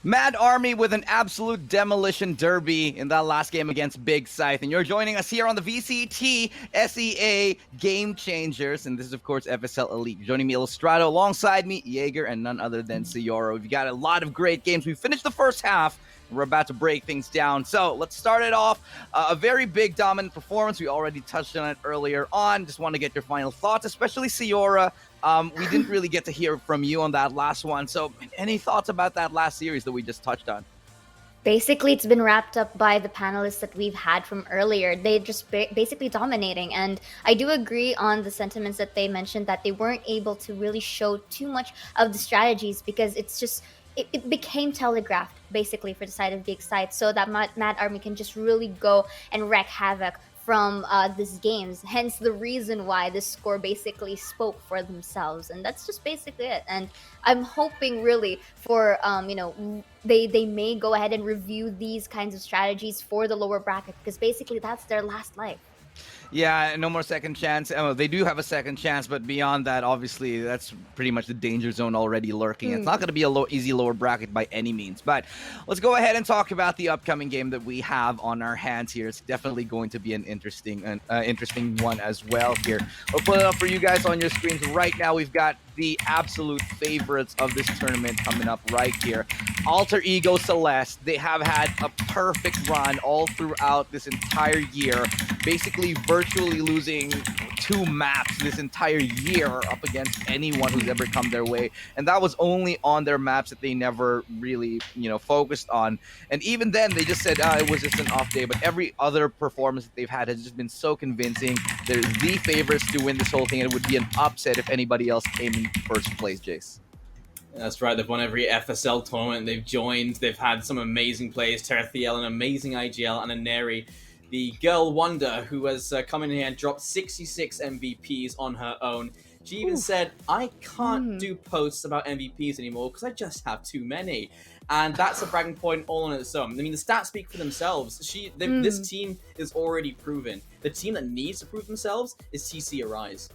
Mad Army with an absolute demolition derby in that last game against Big Scythe. And you're joining us here on the VCT SEA Game Changers. And this is, of course, FSL Elite. Joining me, Illustrato, alongside me, Jaeger, and none other than Sayoro. We've got a lot of great games. We finished the first half, and we're about to break things down. So let's start it off. A very big, dominant performance. We already touched on it earlier on. Just want to get your final thoughts, especially Sayora. We didn't really get to hear from you on that last one. So any thoughts about that last series that we just touched on? Basically, it's been wrapped up by the panelists that we've had from earlier. They just basically dominating. And I do agree on the sentiments that they mentioned that they weren't able to really show too much of the strategies because it's just, it became telegraphed basically for the side of Big Scythe so that Mad Army can just really go and wreak havoc from these games. Hence the reason why this score basically spoke for themselves, and that's just basically it. And I'm hoping really for they may go ahead and review these kinds of strategies for the lower bracket because basically that's their last life. Yeah, no more second chance. Oh, they do have a second chance, but beyond that, obviously, that's pretty much the danger zone already lurking. It's not going to be a easy lower bracket by any means. But let's go ahead and talk about the upcoming game that we have on our hands here. It's definitely going to be an interesting one as well here. We'll put it up for you guys on your screens right now. We've got the absolute favorites of this tournament coming up right here. Alter Ego Celestè. They have had a perfect run all throughout this entire year, basically virtually losing 2 maps this entire year up against anyone who's ever come their way, and that was only on their maps that they never really focused on. And even then they just said it was just an off day, but every other performance that they've had has just been so convincing. They're the favorites to win this whole thing, and it would be an upset if anybody else came in first place. Jace. That's right, they've won every FSL tournament they've joined. They've had some amazing players, Terathiel, an amazing IGL, and a Neri, the girl wonder, who has come in here and dropped 66 MVPs on her own. She even said, I can't do posts about MVPs anymore because I just have too many. And that's a bragging point all on its own. I mean, the stats speak for themselves. This team is already proven. The team that needs to prove themselves is TC Arise.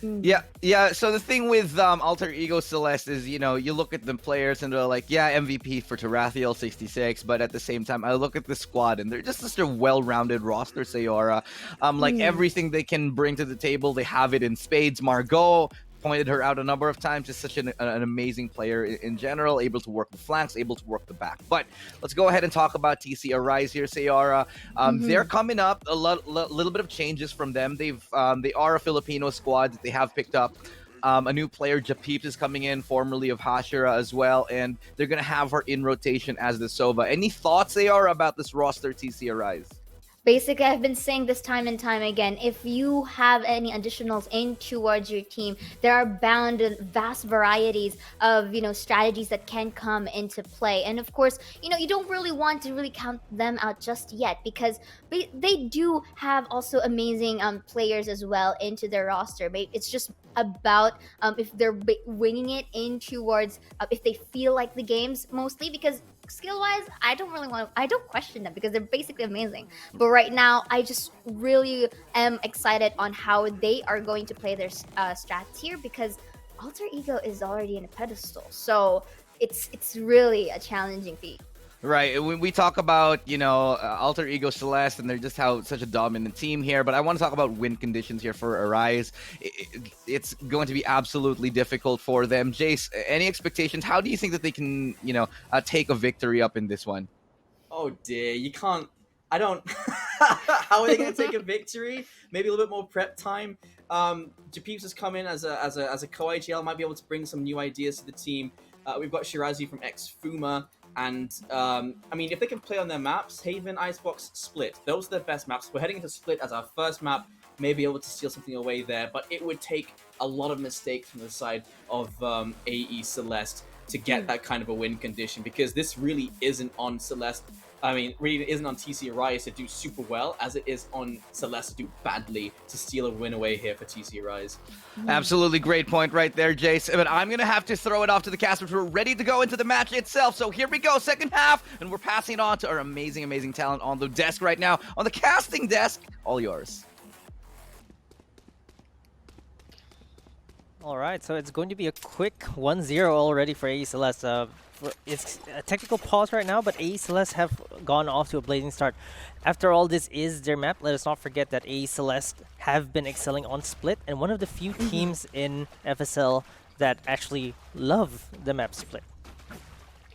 Yeah. So the thing with Alter Ego Celestè is, you look at the players and they're like, yeah, MVP for Terathiel 66, but at the same time, I look at the squad and they're just such a well-rounded roster, Sayora. Everything they can bring to the table, they have it in spades. Margot pointed her out a number of times. Just such an amazing player in general, able to work the flanks, able to work the back. But let's go ahead and talk about TC Arise here, Sayara. They're coming up, a little bit of changes from them. They are a Filipino squad that they have picked up. A new player, Japeeps, is coming in, formerly of Hashira as well, and they're going to have her in rotation as the Sova. Any thoughts, Sayara, about this roster, TC Arise? Basically, I've been saying this time and time again, if you have any additionals in towards your team, there are bound vast varieties of, strategies that can come into play. And of course, you don't really want to really count them out just yet because they do have also amazing players as well into their roster. It's just about if they're winging it in towards if they feel like the games mostly, because skill-wise, I don't question them because they're basically amazing. But right now, I just really am excited on how they are going to play their strats here because Alter Ego is already in a pedestal. So it's really a challenging feat. Right. When we talk about, Alter Ego Celestè, and they're just such a dominant team here, but I want to talk about win conditions here for Arise. It's going to be absolutely difficult for them. Jace, any expectations? How do you think that they can, take a victory up in this one? Oh dear, you can't. I don't. How are they going to take a victory? Maybe a little bit more prep time. Japeeps has come in as a co-IGL, might be able to bring some new ideas to the team. We've got Shirazi from ex-Fuma. And, if they can play on their maps, Haven, Icebox, Split, those are the best maps. We're heading into Split as our first map, may be able to steal something away there, but it would take a lot of mistakes from the side of AE Celestè to get that kind of a win condition, because this really isn't on Celestè. Really isn't on TC Arise to do super well, as it is on Celestè to do badly to steal a win away here for TC Arise. Absolutely great point right there, Jace. But I'm going to have to throw it off to the casters. We're ready to go into the match itself. So here we go, second half, and we're passing it on to our amazing, amazing talent on the desk right now. On the casting desk, all yours. All right, so it's going to be a quick 1-0 already for AE Celestè. it's a technical pause right now, but AE Celeste have gone off to a blazing start. After all, this is their map. Let us not forget that AE Celeste have been excelling on Split, and one of the few teams in FSL that actually love the map Split.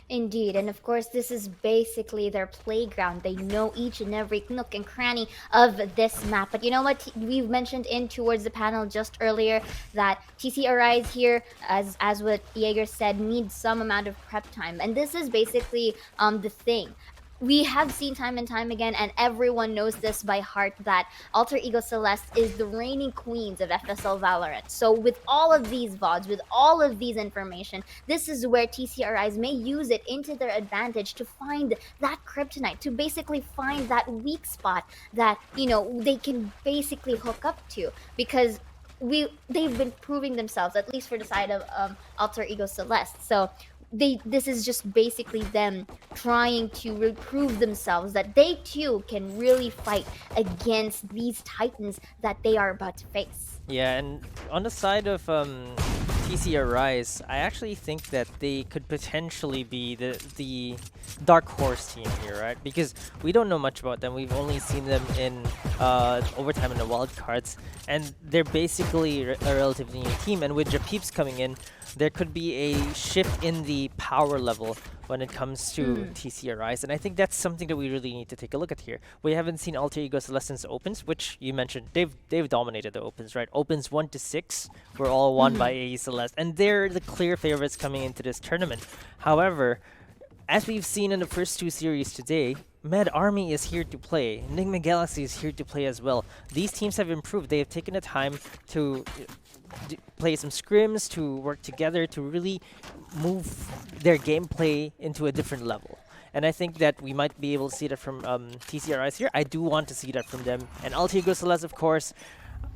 Indeed, and of course, this is basically their playground. They know each and every nook and cranny of this map. But you know what? We've mentioned in towards the panel just earlier that TC Arise here, as what Jaeger said, needs some amount of prep time, and this is basically the thing. We have seen time and time again, and everyone knows this by heart, that Alter Ego Celeste is the reigning queens of FSL Valorant. So with all of these VODs, with all of these information, this is where TCRIs may use it into their advantage to find that kryptonite, to basically find that weak spot that, you know, they can basically hook up to, because they've been proving themselves, at least for the side of Alter Ego Celeste. So this is just basically them trying to prove themselves that they too can really fight against these titans that they are about to face. Yeah, and on the side of TC Arise, I actually think that they could potentially be the dark horse team here, right? Because we don't know much about them. We've only seen them in overtime and the wild cards, and they're basically a relatively new team. And with Japeeps coming in, there could be a shift in the power level when it comes to TC Arise, and I think that's something that we really need to take a look at here. We haven't seen Alter Ego Celeste's opens, which you mentioned. They've dominated the opens, right? Opens 1 to 6 were all won by AE Celeste, and they're the clear favorites coming into this tournament. However, as we've seen in the first 2 series today, Med Army is here to play. Enigma Galaxy is here to play as well. These teams have improved. They have taken the time to play some scrims, to work together, to really move their gameplay into a different level. And I think that we might be able to see that from TCRIs here. I do want to see that from them. And Alter Ego Celeste, of course,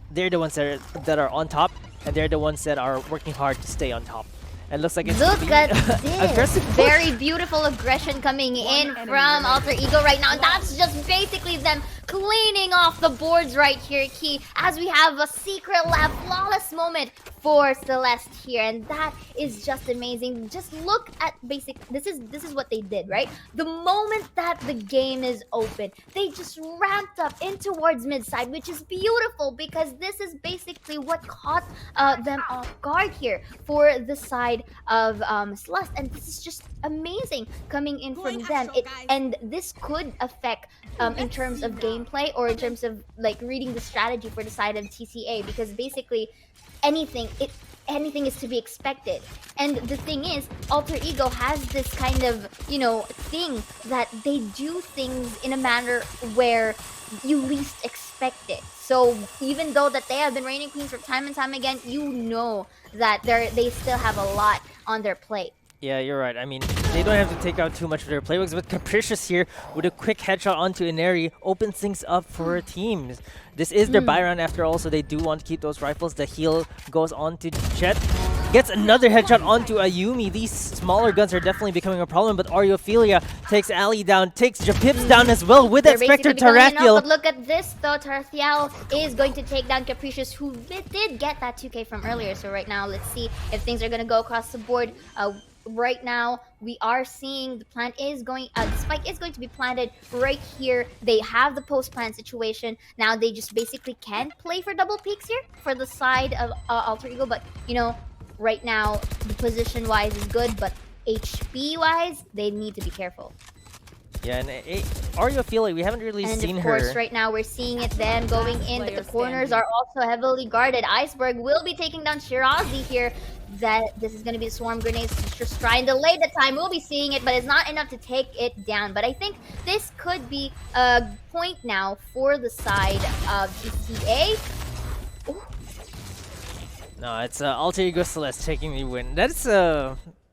they're the ones that are on top, and they're the ones that are working hard to stay on top. And looks like it's Look at this aggressive. very beautiful aggression coming in from Alter Ego right now. And that's just basically them cleaning off the boards right here, Key, as we have a secret lab flawless moment for Celeste here, and that is just amazing. Just look at this is what they did, right? The moment that the game is open, they just ramped up in towards mid side, which is beautiful, because this is basically what caught them off guard here for the side of Celeste, and this is just amazing coming in from them. And this could affect in terms of gameplay, or in terms of like reading the strategy for the side of TCA, because basically anything is to be expected. And the thing is, Alter Ego has this kind of, you know, thing that they do things in a manner where you least expect it. So even though that they have been reigning queens for time and time again, you know that they still have a lot on their plate. Yeah, you're right. I mean, they don't have to take out too much of their playbooks, but Capricious here with a quick headshot onto Ineri opens things up for teams. This is their buy round after all, so they do want to keep those rifles. The heal goes on to Jet. Gets another headshot onto Ayumi. These smaller guns are definitely becoming a problem, but Areophilia takes Ali down, takes Japips down as well with that Spectre Tarathiel. But look at this though, Tarathiel is going to take down Capricious, who did get that 2K from earlier. So right now, let's see if things are going to go across the board. Right now, we are seeing the plant is going, the spike is going to be planted right here. They have the post-plant situation. Now they just basically can play for double peaks here for the side of Alter Ego. But, you know, right now, the position-wise is good, but HP-wise, they need to be careful. Yeah, and Areophilia, we haven't really seen her. And of course, right now we're seeing it then going in, but the corners are also heavily guarded. Iceberg will be taking down Shirazi here. That this is going to be the swarm grenades to just try and delay the time. We'll be seeing it, but it's not enough to take it down. But I think this could be a point now for the side of GCA. Ooh. No, it's Alter Ego Celeste taking the win. That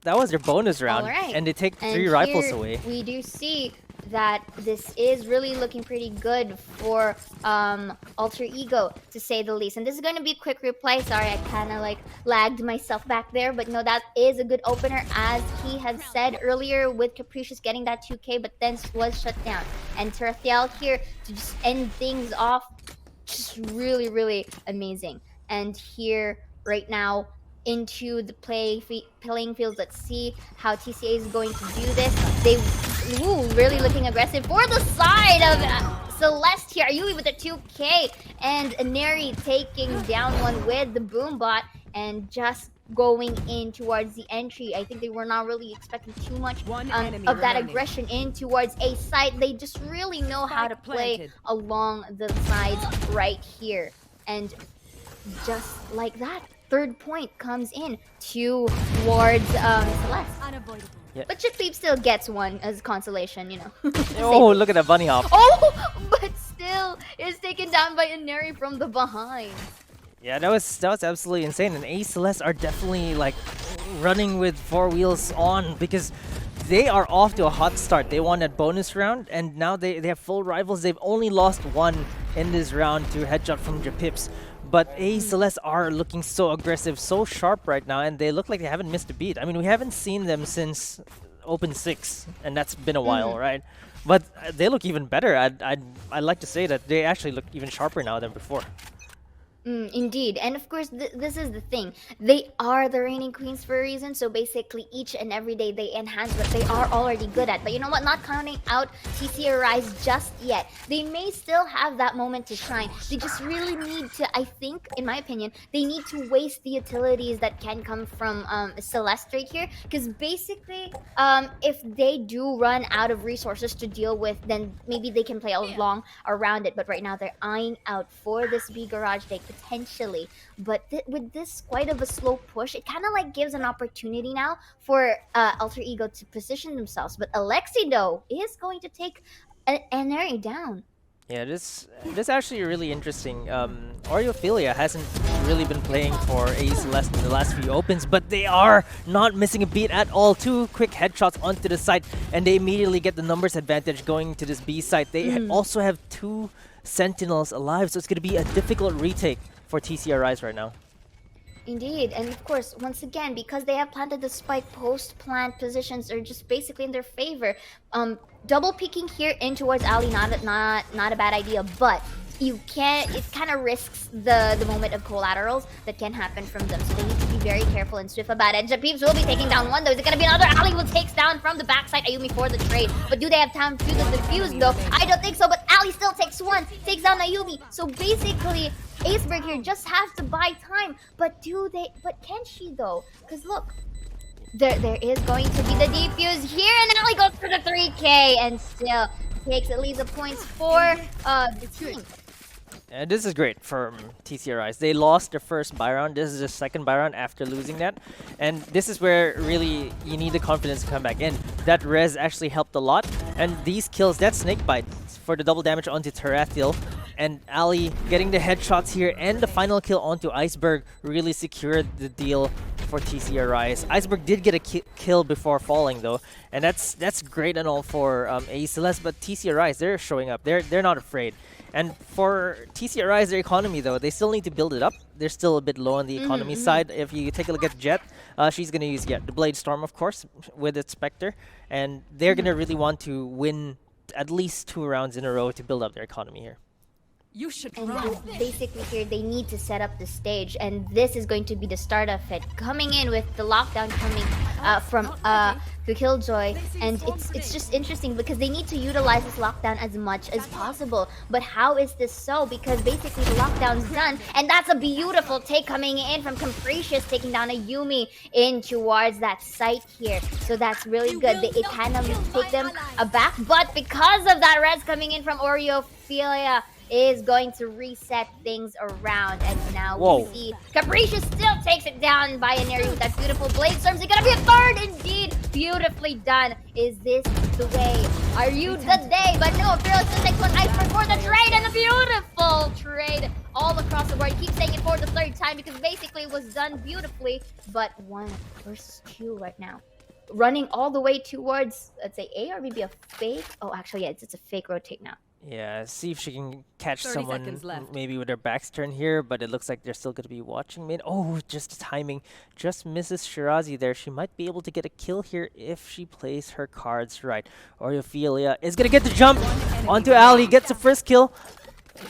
was their bonus round, and they take 3 rifles away. We do see that this is really looking pretty good for Alter Ego, to say the least. And this is going to be a quick replay. Sorry, I kind of like lagged myself back there, but no, that is a good opener, as he had said earlier, with Capricious getting that 2K, but then was shut down. And Tarathiel here to just end things off, just really, really amazing. And here right now, into the playing field. Let's see how TCA is going to do this. They really looking aggressive for the side of Celestè here. Ayumi with a 2K and Neri taking down one with the boom bot and just going in towards the entry. I think they were not really expecting too much of that aggression in towards a site. They just really know how to play along the sides right here. And just like that, third point comes in towards Celestè. Yep. But Chipleap still gets one as consolation, you know. Oh, look at that bunny hop. Oh, but still is taken down by Ineri from the behind. Yeah, that was absolutely insane. And Celestè are definitely like running with 4 wheels on because they are off to a hot start. They won that bonus round, and now they have full rivals. They've only lost one in this round to headshot from Japips. But Celestè are looking so aggressive, so sharp right now, and they look like they haven't missed a beat. I mean, we haven't seen them since Open 6, and that's been a while, right? But they look even better. I'd like to say that they actually look even sharper now than before. Indeed, and of course this is the thing, they are the reigning queens for a reason, so basically each and every day they enhance what they are already good at. But you know what, not counting out TC Arise just yet, they may still have that moment to shine. They just really need to, I think, in my opinion, they need to waste the utilities that can come from Celestè right here, because basically if they do run out of resources to deal with, then maybe they can play along around it. But right now they're eyeing out for this B garage take potentially, but with this quite of a slow push, it kind of like gives an opportunity now for Alter Ego to position themselves. But Alexi though is going to take an area down. Yeah, this actually really interesting. Oreophilia hasn't really been playing for Celestè in the last few opens, but they are not missing a beat at all. 2 quick headshots onto the site, and they immediately get the numbers advantage going to this B site. They also have 2 Sentinels alive, so it's going to be a difficult retake for TC Rise right now. Indeed, and of course, once again, because they have planted the spike, post-plant positions are just basically in their favor. Double peeking here in towards Ali, not a bad idea, but you can't. It kind of risks the moment of collaterals that can happen from them, so they need to be very careful and swift about it. Japeeps will be taking down one though. Is it gonna be another? Ali will takes down from the backside Ayumi for the trade, but do they have time to do the defuse though? I don't think so. But Ali still takes one, takes down Ayumi. So basically, Aceberg here just has to buy time. But do they? But can she though? Because look. There is going to be the defuse here, and Ali goes for the 3K and still takes at least the points for the team. And this is great for TC Rise. They lost their first buy round. This is their second buy round after losing that. And this is where really you need the confidence to come back in. That res actually helped a lot. And these kills, that snake bite for the double damage onto Tarathiel. And Ali getting the headshots here and the final kill onto Iceberg really secured the deal for TC Rise. Iceberg did get a kill before falling though, and that's great and all for Celestè, but TC Rise, they're showing up. They're not afraid. And for TC Rise, their economy though, they still need to build it up. They're still a bit low on the economy side. If you take a look at Jet, she's gonna use the Blade Storm of course with its Spectre, and they're gonna really want to win at least 2 rounds in a row to build up their economy here. You should basically here they need to set up the stage, and this is going to be the start of it. Coming in with the lockdown coming from the Killjoy, and it's just interesting because they need to utilize this lockdown as much as possible. But how is this so? Because basically the lockdown's done, and that's a beautiful take coming in from Capricious, taking down a Yumi in towards that site here. So that's really good. It kind of take them aback, but because of that res coming in from Oreophilia, is going to reset things around, and now we see Capricious still takes it down by Ineri with that beautiful Blade Storm. Is it gonna be a third? Indeed, beautifully done. Is this the way? Are you the day? But no, Fearless just takes one Iceberg for the trade, and a beautiful trade all across the board. Keep saying it for the 3rd time because basically it was done beautifully, but 1 versus 2 right now. Running all the way towards, let's say A or maybe a fake. Oh, actually, yeah, it's a fake rotate now. Yeah, see if she can catch someone maybe with their backs turned here, but it looks like they're still going to be watching mid. Oh, just the timing. Just misses Shirazi there. She might be able to get a kill here if she plays her cards right. Oreophilia is going to get the jump onto Ali, gets the first kill.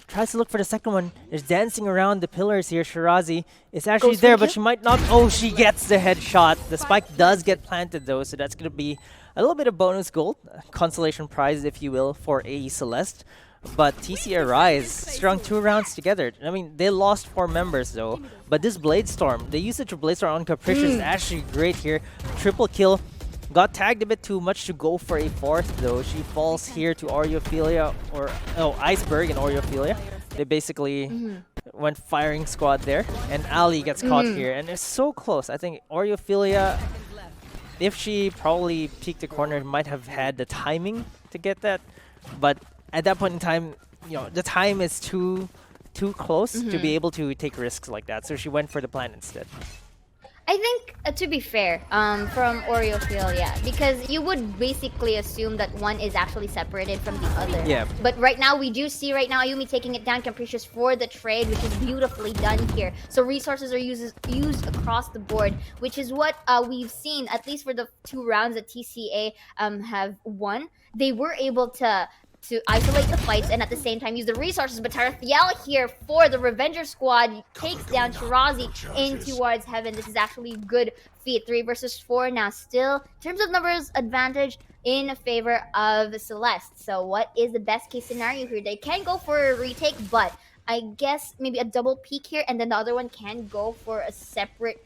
tries to look for the second one. Is dancing around the pillars here. Shirazi is actually Goes for there, the but kill. she might not. Oh, she gets the headshot. The spike does get planted though, so that's gonna be a little bit of bonus gold, consolation prize, if you will, for AE Celeste. But TC Arise strung 2 rounds together. I mean, they lost 4 members though. But this Blade Storm, the usage of Blade Storm on Capricious is actually great here. Triple kill. Got tagged a bit too much to go for a 4th though. She falls here to Oreophilia, or Iceberg and Oreophilia. They basically went firing squad there. And Ali gets caught here. And it's so close. I think Oreophilia, if she probably peeked the corner, might have had the timing to get that. But at that point in time, you know, the time is too close to be able to take risks like that. So she went for the plan instead. I think, to be fair, from Oreophilia, because you would basically assume that one is actually separated from the other. Yeah. But right now, we do see right now Ayumi taking it down Capricious for the trade, which is beautifully done here. So resources are used across the board, which is what we've seen, at least for the 2 rounds that TCA have won. They were able to isolate the fights and at the same time use the resources. But Tarathiel here for the Revenger squad takes down Shirazi in towards heaven. This is actually good feat. 3 versus 4 now. Still, in terms of numbers advantage, in favor of Celeste. So what is the best case scenario here? They can go for a retake, but I guess maybe a double peek here, and then the other one can go for a separate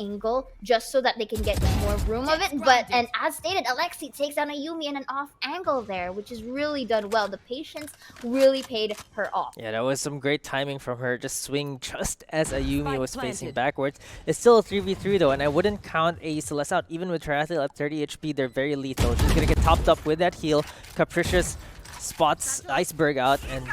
angle just so that they can get more room of it. But and as stated, Alexi takes down Ayumi in an off angle there, which is really done well. The patience really paid her off. Yeah, that was some great timing from her. Just swing just as Ayumi was facing backwards. It's still a 3v3 though, and I wouldn't count AE Celeste out. Even with Tarathiel at 30 HP, they're very lethal. She's gonna get topped up with that heal. Capricious spots Iceberg out, and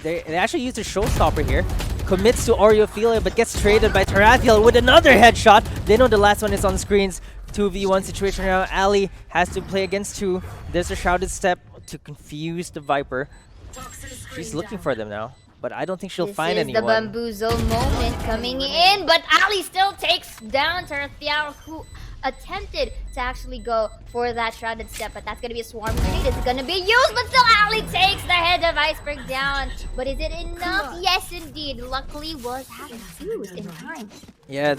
they actually used a showstopper here. Commits to Oreophilia, but gets traded by Tarathiel with another headshot. They know the last one is on screens. 2v1 situation now. Ali has to play against 2. There's a Shrouded Step to confuse the Viper. She's looking for them now, but I don't think she'll find anyone. This is the Bamboozle moment coming in, but Ali still takes down Tarathiel, who attempted to actually go for that Shrouded Step, but that's going to be a Swarm Grenade. It's going to be used, but still Ali takes the head of Iceberg down. But is it enough? Yes, indeed. Luckily was used in time. Yeah,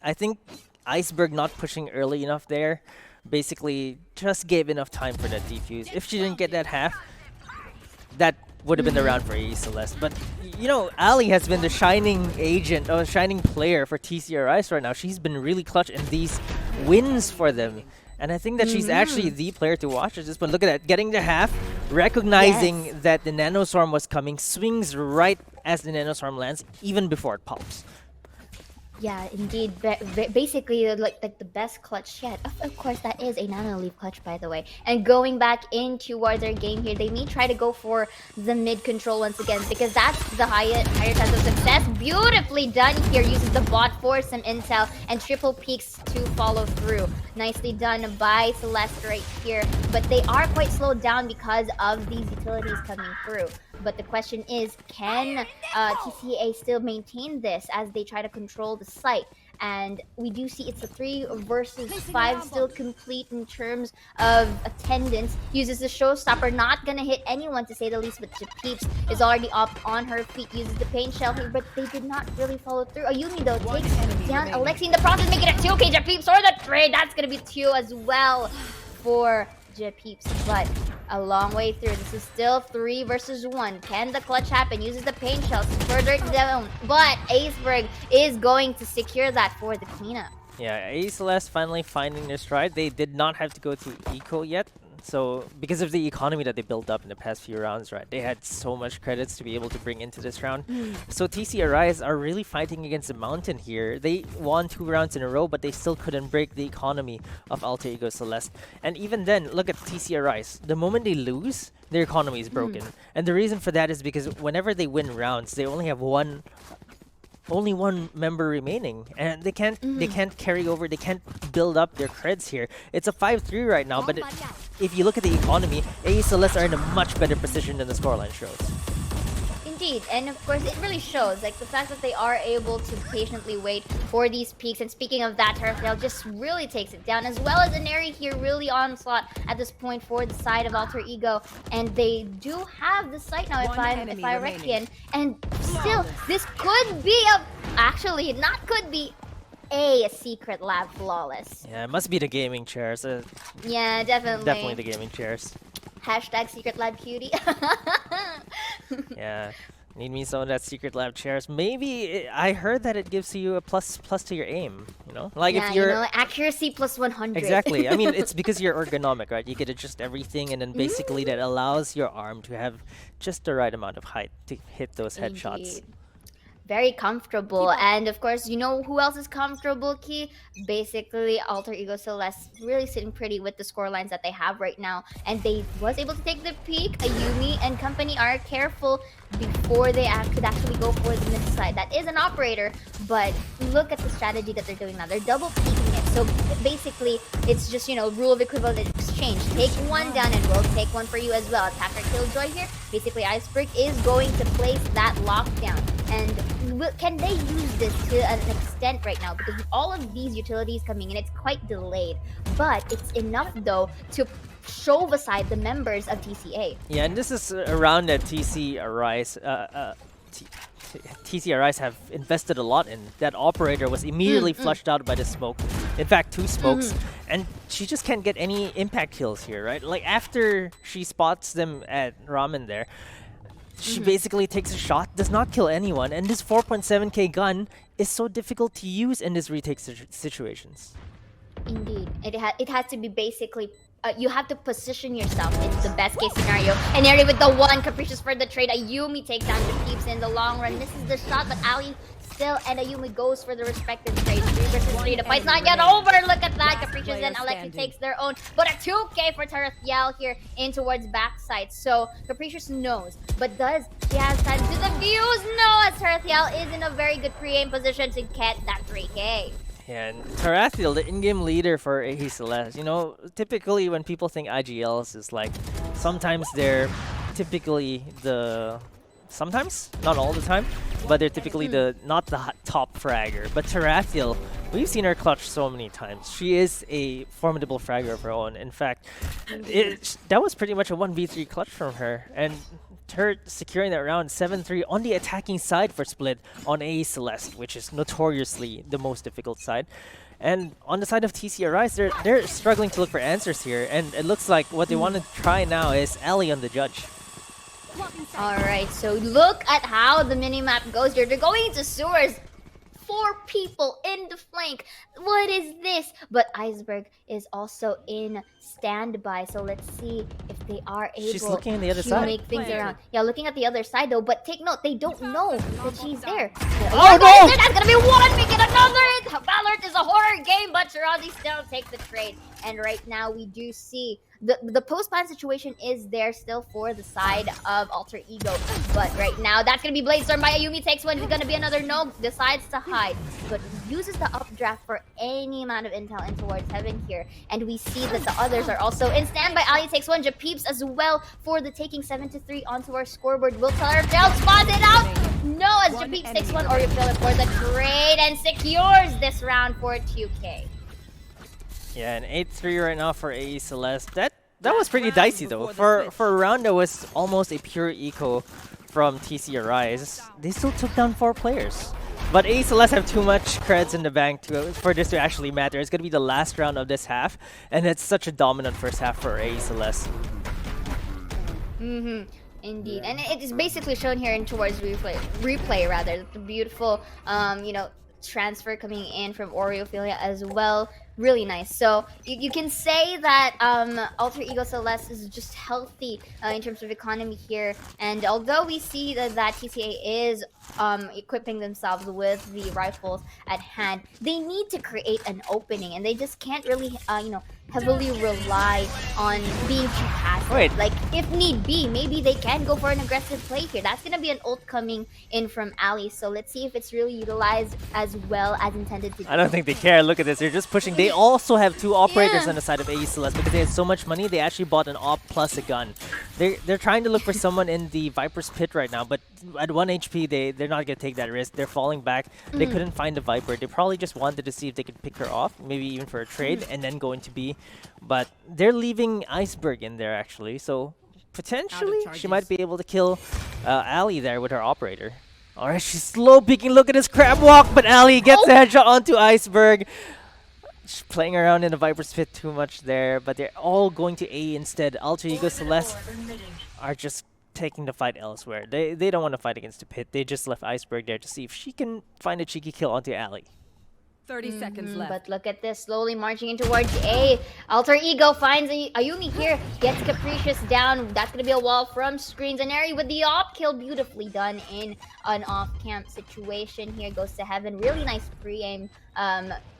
I think Iceberg not pushing early enough there basically just gave enough time for that defuse. If she didn't get that half, that would have been the round for AE Celeste. But, you know, Ali has been the shining agent, or shining player for TCRIs right now. She's been really clutch in these wins for them. And I think that she's actually the player to watch at this point. Look at that, getting the half, recognizing that the Nanoswarm was coming, swings right as the Nanoswarm lands, even before it pops. Yeah, indeed. Basically, like the best clutch yet. Of course, that is a Nano Leaf clutch, by the way. And going back in towards their game here, they may try to go for the mid control once again, because that's the higher chance of success. Beautifully done here. Uses the bot for some intel and triple peaks to follow through. Nicely done by Celeste right here. But they are quite slowed down because of these utilities coming through. But the question is, can TCA still maintain this as they try to control the site? And we do see it's a 3 versus 5 still complete in terms of attendance. Uses the showstopper, not gonna hit anyone to say the least, but Peeps is already up on her feet. Uses the pain shell here, but they did not really follow through. Ayumi though takes down Alexi in the process, making it 2. Okay, Peeps or the trade, that's gonna be 2 as well for Peeps, but a long way through. This is still 3 versus 1. Can the clutch happen? Uses the pain shells to further it down, but Iceberg is going to secure that for the cleanup. Yeah, AE Celeste finally finding their stride. They did not have to go to eco yet. So, because of the economy that they built up in the past few rounds, right? They had so much credits to be able to bring into this round. So TC Arise are really fighting against the mountain here. They won 2 rounds in a row, but they still couldn't break the economy of Alter Ego Celeste. And even then, look at TC Arise. The moment they lose, their economy is broken. And the reason for that is because whenever they win rounds, they only have only one member remaining, and they can't carry over, they can't build up their creds here. It's a 5-3 right now, but if you look at the economy, AE Celeste are in a much better position than the scoreline shows. Indeed, and of course it really shows, like the fact that they are able to patiently wait for these peaks. And speaking of that, Terrafel just really takes it down, as well as Aneri here really onslaught at this point for the side of Alter Ego, and they do have the site now if I reckon. And still, this could be actually not could be a secret lab flawless. Yeah, it must be the gaming chairs. Yeah, definitely. Definitely the gaming chairs. Hashtag secret lab cutie. Yeah, need me some of that secret lab chairs. Maybe I heard that it gives you a plus to your aim. You know, like yeah, if you're accuracy plus 100. exactly. I mean, it's because you're ergonomic, right? You can adjust everything, and then basically that allows your arm to have just the right amount of height to hit those headshots. Indeed. Very comfortable, and of course, you know who else is comfortable, Key? Basically, Alter Ego Celestè really sitting pretty with the score lines that they have right now, and they was able to take the peak. Ayumi and company are careful before they could actually go for the mid side. That is an operator, but look at the strategy that they're doing now. They're double peeking it, so basically, it's just, you know, rule of equivalent exchange. Take one down and we'll take one for you as well. Attacker Killjoy here. Basically, Iceberg is going to place that lockdown, and can they use this to an extent right now? Because with all of these utilities coming in, it's quite delayed. But it's enough, though, to shove aside the members of TCA. Yeah, and this is around that TC Arise. TC Arise have invested a lot in. That operator was immediately flushed out by the smoke. In fact, 2 smokes. And she just can't get any impact kills here, right? Like, after she spots them at Ramen there, she basically takes a shot, does not kill anyone, and this 4.7k gun is so difficult to use in these retake situations. Indeed. It has to be basically... you have to position yourself into the best case scenario. And Eri with the one, capricious for the trade. Ayumi takes down the peeps in the long run. Misses the shot, but Ali still, and Ayumi goes for the respective trade. 3 versus 3. The fight's not yet over. Look at that. Capricious and Alexi takes their own. But a 2k for Tarathiel here in towards backside. So Capricious knows. But does she has time to defuse? No, as Tarathiel is in a very good pre-aim position to get that 3k. Yeah, and Tarathiel, the in-game leader for AE Celestè, you know, typically when people think IGLs is like, sometimes they're typically the... Sometimes, not all the time, but they're typically not the top fragger. But Tarathiel, we've seen her clutch so many times. She is a formidable fragger of her own. In fact, that was pretty much a 1v3 clutch from her. And her securing that round 7-3 on the attacking side for Split on AE Celestè, which is notoriously the most difficult side. And on the side of TC Arise, they're struggling to look for answers here. And it looks like what they want to try now is Ellie on the judge. Alright, so look at how the minimap goes here. They're going into sewers. 4 people in the flank. What is this? But Iceberg is also in standby. So let's see if they are able She's looking at the other to side. make things around. Yeah, looking at the other side though. But take note, they don't know that she's there. Oh no! That's gonna be one, make it another! Valorant is a horror game, but Shirazi still takes the trade. And right now we do see the post-ban situation is there still for the side of Alter Ego. But right now, that's going to be Blade Storm by Ayumi. Takes one. It's going to be another no. Decides to hide. But uses the updraft for any amount of intel in towards heaven here. And we see that the others are also in standby. Ali takes one. Japeeps as well for the taking 7-3 onto our scoreboard. Will Tarathiel spot it out? No, as Japeeps takes one. Or you fill it for the trade and secures this round for 2k. Yeah, an 8-3 right now for AE Celestè. That was pretty dicey though. For a round that was almost a pure eco from TC Arise, they still took down 4 players. But AE Celestè have too much creds in the bank for this to actually matter. It's going to be the last round of this half, and it's such a dominant first half for AE Celestè. Indeed, and it is basically shown here in towards replay rather. The beautiful, you know, transfer coming in from Oreophilia as well. Really nice. So you can say that Alter Ego Celestè is just healthy in terms of economy here. And although we see that TCA is equipping themselves with the rifles at hand, they need to create an opening, and they just can't really, you know, heavily rely on being too passive. Wait. Like, if need be, maybe they can go for an aggressive play here. That's going to be an ult coming in from Ali. So let's see if it's really utilized as well as intended to be. I don't think they care. Look at this. They're just pushing. They also have 2 operators on the side of AE Celestè because they had so much money. They actually bought an op plus a gun. They're trying to look for someone in the Viper's pit right now, but at 1 HP, they're not gonna take that risk. They're falling back. They couldn't find the Viper. They probably just wanted to see if they could pick her off, maybe even for a trade, and then go into B. But they're leaving Iceberg in there actually, so potentially she might be able to kill Ali there with her operator. Alright, she's slow peeking. Look at this crab walk, but Ali gets a headshot onto Iceberg. She's playing around in the Viper's pit too much there, but they're all going to A instead. Alter Ego Celeste are just taking the fight elsewhere. They don't want to fight against the pit. They just left Iceberg there to see if she can find a cheeky kill onto Ali. 30 seconds left. But look at this, slowly marching in towards A. Alter Ego finds Ayumi here, gets Capricious down. That's going to be a wall from Screens. And Ari with the op kill, beautifully done in an off-camp situation here. Goes to Heaven. Really nice pre-aim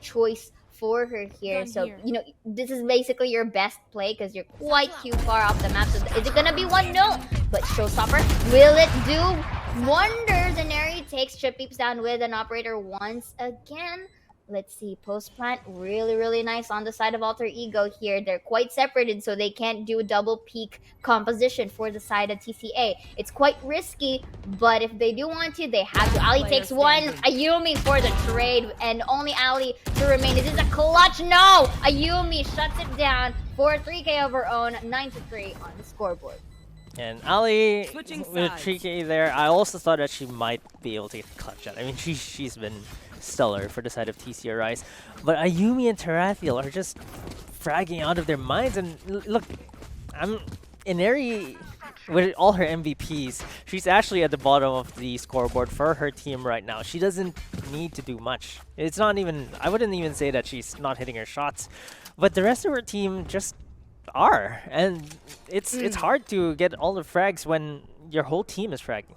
choice for her here. So, you know, this is basically your best play because you're quite too far off the map. So is it going to be 1? No. But Showstopper, will it do wonders? And Ari takes Chip Peeps down with an operator once again. Let's see, post plant, really nice on the side of Alter Ego here. They're quite separated, so they can't do a double peak composition for the side of TCA. It's quite risky, but if they do want to, they have to. Ali takes one, Ayumi for the trade, and only Ali to remain. Is this a clutch? No! Ayumi shuts it down for 3K of her own, 9-3 on the scoreboard. And Ali with 3K there, I also thought that she might be able to get the clutch out. I mean, she's been stellar for the side of TC Arise. But Ayumi and Tarathiel are just fragging out of their minds. And look, Inari, with all her MVPs, she's actually at the bottom of the scoreboard for her team right now. She doesn't need to do much. It's not even, I wouldn't even say that she's not hitting her shots. But the rest of her team just are. And it's hard to get all the frags when your whole team is fragging.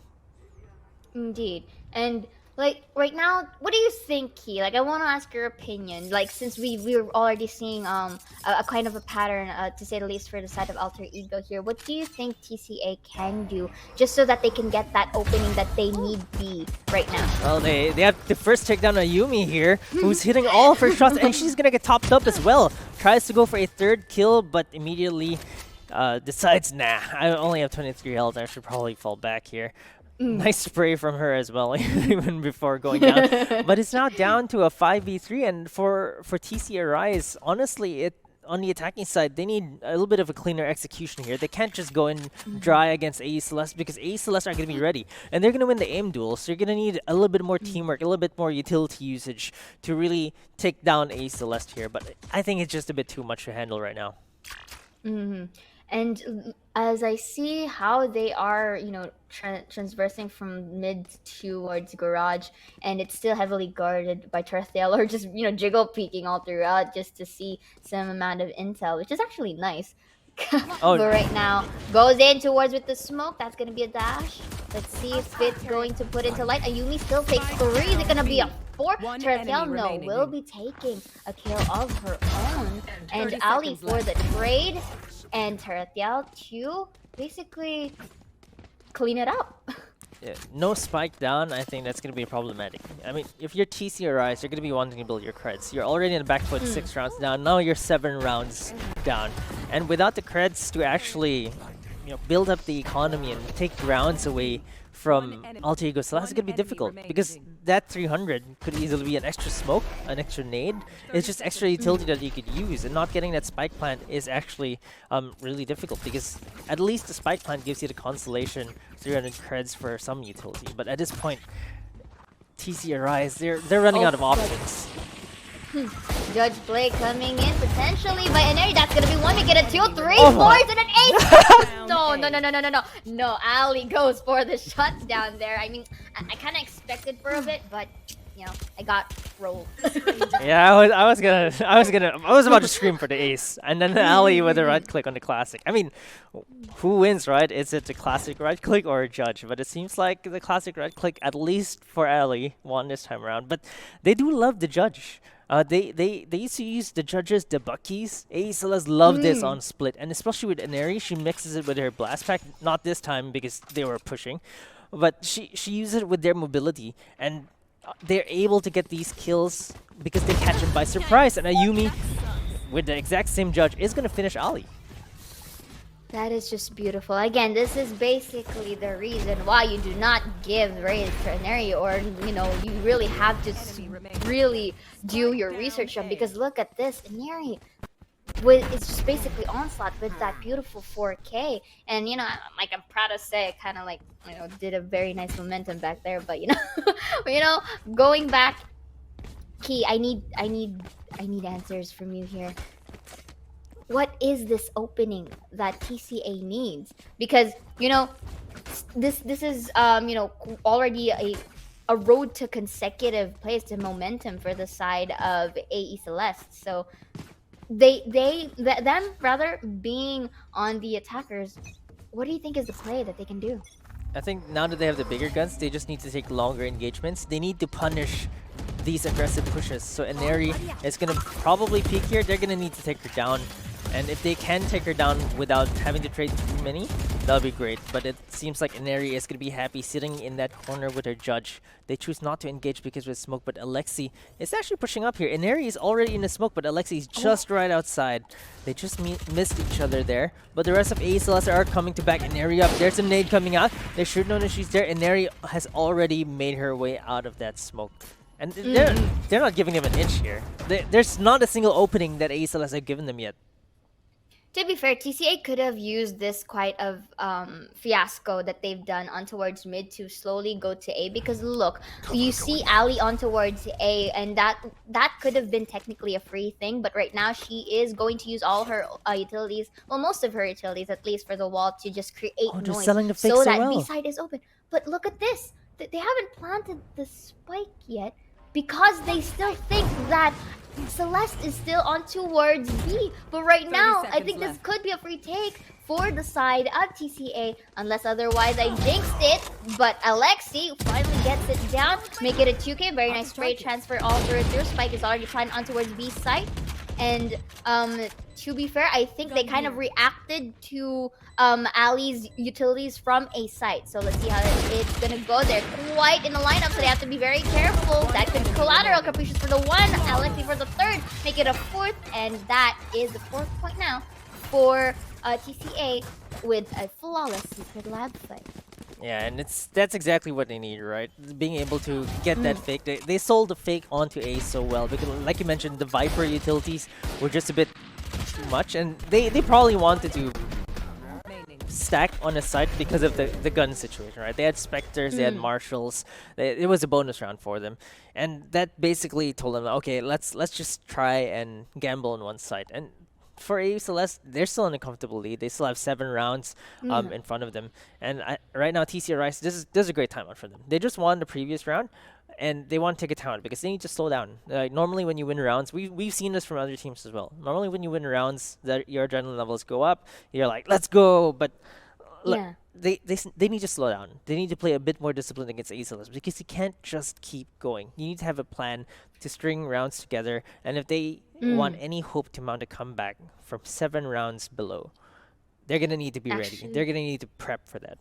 Indeed. And like right now, what do you think, Key? Like, I want to ask your opinion. Like, since we're already seeing a kind of a pattern, to say the least, for the side of Alter Ego here, what do you think TCA can do just so that they can get that opening that they need B right now? Well, they have to first take down Ayumi here, who's hitting all of her shots, and she's gonna get topped up as well. Tries to go for a 3rd kill, but immediately decides, nah, I only have 23 health. I should probably fall back here. Nice spray from her as well, even before going down. But it's now down to a 5v3, and for TC Arise, honestly, on the attacking side, they need a little bit of a cleaner execution here. They can't just go in dry against AE Celeste because AE Celeste are going to be ready. And they're going to win the aim duel, so you're going to need a little bit more teamwork, a little bit more utility usage to really take down AE Celeste here. But I think it's just a bit too much to handle right now. And as I see how they are, you know, transversing from mid towards garage, and it's still heavily guarded by Tarathiel, or just, you know, jiggle peeking all throughout just to see some amount of intel, which is actually nice. But right now, goes in towards with the smoke. That's going to be a dash. Let's see if it's going to put into light. Ayumi still takes 3. Is it going to be a 4? Tarathiel, no, will be taking a kill of her own. And Ali for the trade. And Tarathiel to basically clean it up. Yeah, no spike down, I think that's going to be problematic. I mean, if you're TC Arise, you're going to be wanting to build your creds. You're already in the back foot 6 rounds down. Now you're 7 rounds down. And without the creds to actually, you know, build up the economy and take rounds away from Alter Ego Celeste, it's going to be difficult because that 300 could easily be an extra smoke, an extra nade. It's just extra utility that you could use, and not getting that spike plant is actually really difficult because at least the spike plant gives you the consolation 300 creds for some utility. But at this point, TC Arise, they're running out of options. Judge Play coming in potentially by Inari. That's gonna be 1. We get a 2, 3, 4, and an 8. No, Ali goes for the shutdown there. I mean, I kind of expected for a bit, but you know, I got rolled. Yeah, I was about to scream for the ace, and then Ali with a right click on the classic. I mean, who wins, right? Is it the classic right click or a judge? But it seems like the classic right click, at least for Ali, won this time around. But they do love the judge. They used to use the judges debug keys. AE Celeste love this on split, and especially with Inari, she mixes it with her blast pack. Not this time because they were pushing, but she uses it with their mobility, and they're able to get these kills because they catch him by surprise. And Ayumi, with the exact same judge, is gonna finish Ali. That is just beautiful. Again, this is basically the reason why you do not give raids to Inari, or you really have to really do your research on, because look at this, Inari it's just basically onslaught with that beautiful 4K, and I'm proud to say I kind of did a very nice momentum back there, but going back, Key, I need answers from you here. What is this opening that TCA needs? Because this is already a road to consecutive plays to momentum for the side of AE Celeste. So them rather being on the attackers, what do you think is the play that they can do? I think now that they have the bigger guns, they just need to take longer engagements. They need to punish these aggressive pushes. So Inari is going to probably peek here. They're going to need to take her down. And if they can take her down without having to trade too many, that'll be great. But it seems like Inari is going to be happy sitting in that corner with her judge. They choose not to engage because with smoke, but Alexi is actually pushing up here. Inari is already in the smoke, but Alexi is just right outside. They just missed each other there. But the rest of AE Celestè are coming to back Inari up. There's a nade coming out. They should know that she's there. Inari has already made her way out of that smoke. And they're not giving them an inch here. There's not a single opening that AE Celestè have given them yet. To be fair, TCA could have used this quite of fiasco that they've done on towards mid to slowly go to A, because look, you see Ali on towards A, and that could have been technically a free thing, but right now she is going to use all her utilities, well, most of her utilities at least, for the wall to just create noise selling the fake so so that well. B side is open. But look at this, they haven't planted the spike yet because they still think that Celeste is still on towards B, but right now I think this could be a free take for the side of TCA, unless otherwise I jinxed it. But Alexi finally gets it down, make it a 2K. Very nice spray transfer all through. Spike is already planted on towards B side, and to be fair, I think they kind of reacted to Ali's utilities from a site. So let's see how it's gonna go. They're quite in the lineup, so they have to be very careful. That could be collateral. Capricious for the 1, Alexi for the 3rd, make it a 4th, and that is the 4th point now for TCA with a flawless secret lab fight. Yeah, and that's exactly what they need, right? Being able to get that fake. They sold the fake onto A so well, because like you mentioned, the Viper utilities were just a bit too much, and they probably wanted to stack on a site because of the gun situation, right? They had Spectres, they had Marshals. It was a bonus round for them, and that basically told them, okay, let's just try and gamble on one side. And for AE Celeste, they're still in a comfortable lead. They still have 7 rounds in front of them. And right now, TCA Rise, this is a great timeout for them. They just won the previous round, and they want to take a timeout because they need to slow down. Normally, when you win rounds, we've seen this from other teams as well. Normally, when you win rounds, your adrenaline levels go up. You're like, let's go. But they need to slow down. They need to play a bit more disciplined against AE Celeste, because you can't just keep going. You need to have a plan to string rounds together. And if they want any hope to mount a comeback from 7 rounds below, they're going to need to be ready. They're going to need to prep for that.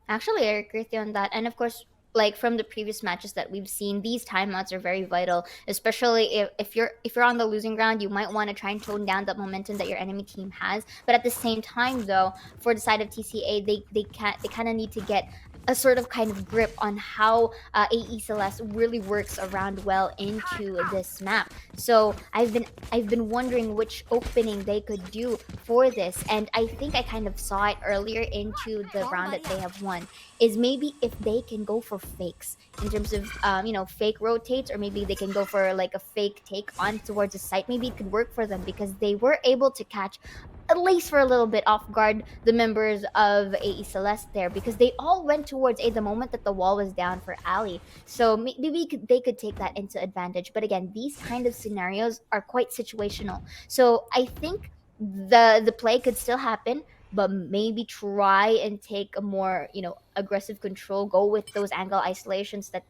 Actually, I agree with you on that. And of course, like from the previous matches that we've seen, these timeouts are very vital, especially if you're on the losing ground. You might want to try and tone down the momentum that your enemy team has. But at the same time, though, for the side of TCA, they kind of need to get a sort of kind of grip on how AE Celeste really works around well into this map. So I've been wondering which opening they could do for this, and I think I kind of saw it earlier into the round that they have won, is maybe if they can go for fakes in terms of fake rotates, or maybe they can go for like a fake take on towards the site. Maybe it could work for them, because they were able to catch, at least for a little bit, off guard the members of AE Celeste there, because they all went towards A the moment that the wall was down for Ali. So maybe they could take that into advantage. But again, these kind of scenarios are quite situational. So I think the play could still happen, but maybe try and take a more aggressive control, go with those angle isolations that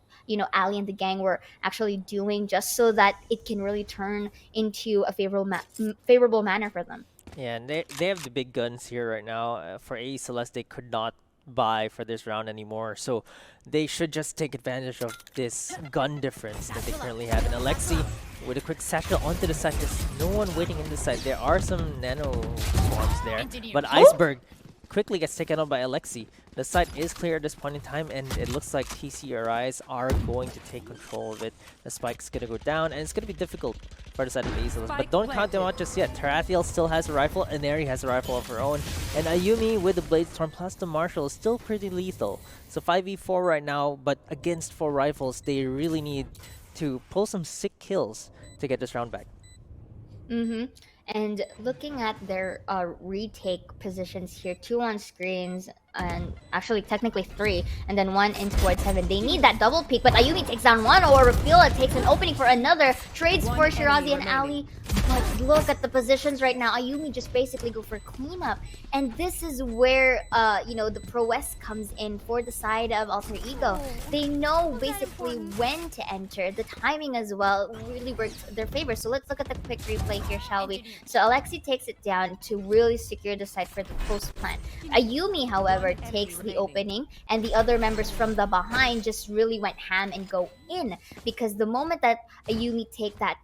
Ali and the gang were actually doing, just so that it can really turn into a favorable manner for them. Yeah, and they have the big guns here right now. For AE Celeste, they could not buy for this round anymore, so they should just take advantage of this gun difference that they currently have. And Alexi with a quick satchel onto the side. There's no one waiting in the side. There are some nano swarms there, but Iceberg quickly gets taken out by Alexi. The site is clear at this point in time, and it looks like TCRIs are going to take control of it. The spike's gonna go down, and it's gonna be difficult for the side of Azeless. But don't count them out just yet. Tarathiel still has a rifle, and Neri has a rifle of her own. And Ayumi with the Blade Storm plus the Marshall is still pretty lethal. So 5v4 right now, but against 4 rifles, they really need to pull some sick kills to get this round back. And looking at their retake positions here, 2 on screens, and actually technically 3, and then 1 in towards heaven. They need that double peek, but Ayumi takes down 1, or Rafila takes an opening for another. Trades for Shirazi and Ali, but look at the positions right now. Ayumi just basically go for cleanup, and this is where you know, the prowess comes in for the side of Alter Ego. They know basically when to enter. The timing as well really works in their favor. So let's look at the quick replay here, shall we? So Alexi takes it down to really secure the side for the post plant. Ayumi, however, takes the opening, and the other members from the behind just really went ham and go in, because the moment that Ayumi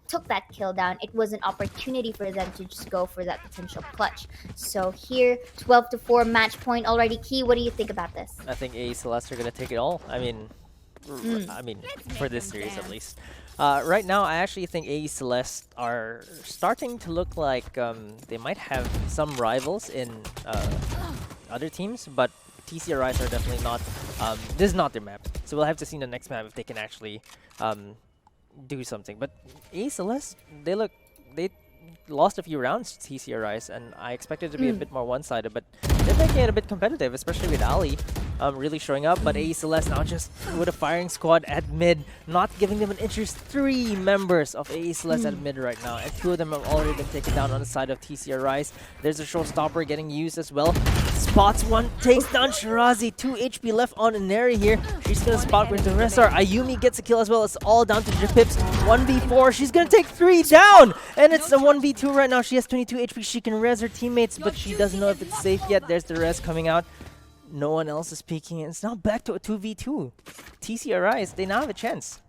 took that kill down, it was an opportunity for them to just go for that potential clutch. So here, 12-4 match point already. Key, what do you think about this? I think A Celeste are gonna take it all. I mean, for this series at least. Right now, I actually think AE Celeste are starting to look like they might have some rivals in other teams, but TCRIs are definitely not. This is not their map, so we'll have to see in the next map if they can actually do something. But AE Celeste, they lost a few rounds to TCRIs, and I expected it to be a bit more one-sided, but they're making it a bit competitive, especially with Ali really showing up. But AE Celeste now just with a firing squad at mid, not giving them an inch. There's 3 members of AE Celeste at mid right now, and 2 of them have already been taken down on the side of TCRIs. There's a showstopper getting used as well. Spots one, takes down Shirazi. 2 HP left on Neri here. She's gonna spot with the rest are. Ayumi gets a kill as well. It's all down to Japips. 1v4. She's gonna take 3 down, and it's a 1v2 right now. She has 22 HP. She can res her teammates, but she doesn't know if it's safe yet. There's the res coming out. No one else is peeking. It's now back to a 2v2. TCRIs, they now have a chance.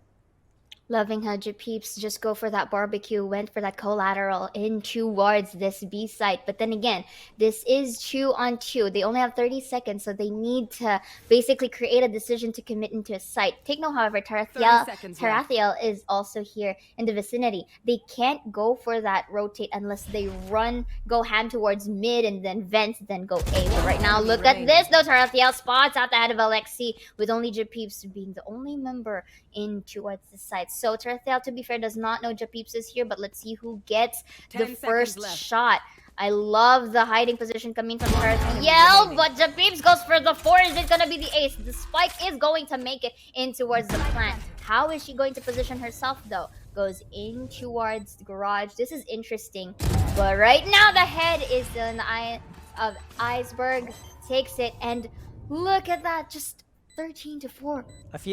Loving how Japeeps just go for that barbecue, went for that collateral in towards this B site. But then again, this is 2 on 2. They only have 30 seconds, so they need to basically create a decision to commit into a site. Take note, however, Tarathiel is also here in the vicinity. They can't go for that rotate unless they go hand towards mid and then vent, then go A. But right now, look at this though. Tarathiel spots out ahead of Alexi, with only Japeeps being the only member in towards the site. So Tarathiel, to be fair, does not know Japeeps is here, but let's see who gets the first shot. I love the hiding position coming from Tarathiel, but Japeeps goes for the 4. Is it gonna be the ace? The spike is going to make it in towards the plant. How is she going to position herself though? Goes in towards the garage. This is interesting, but right now the head is still in the eye of Iceberg. Takes it, and look at that, just 13-4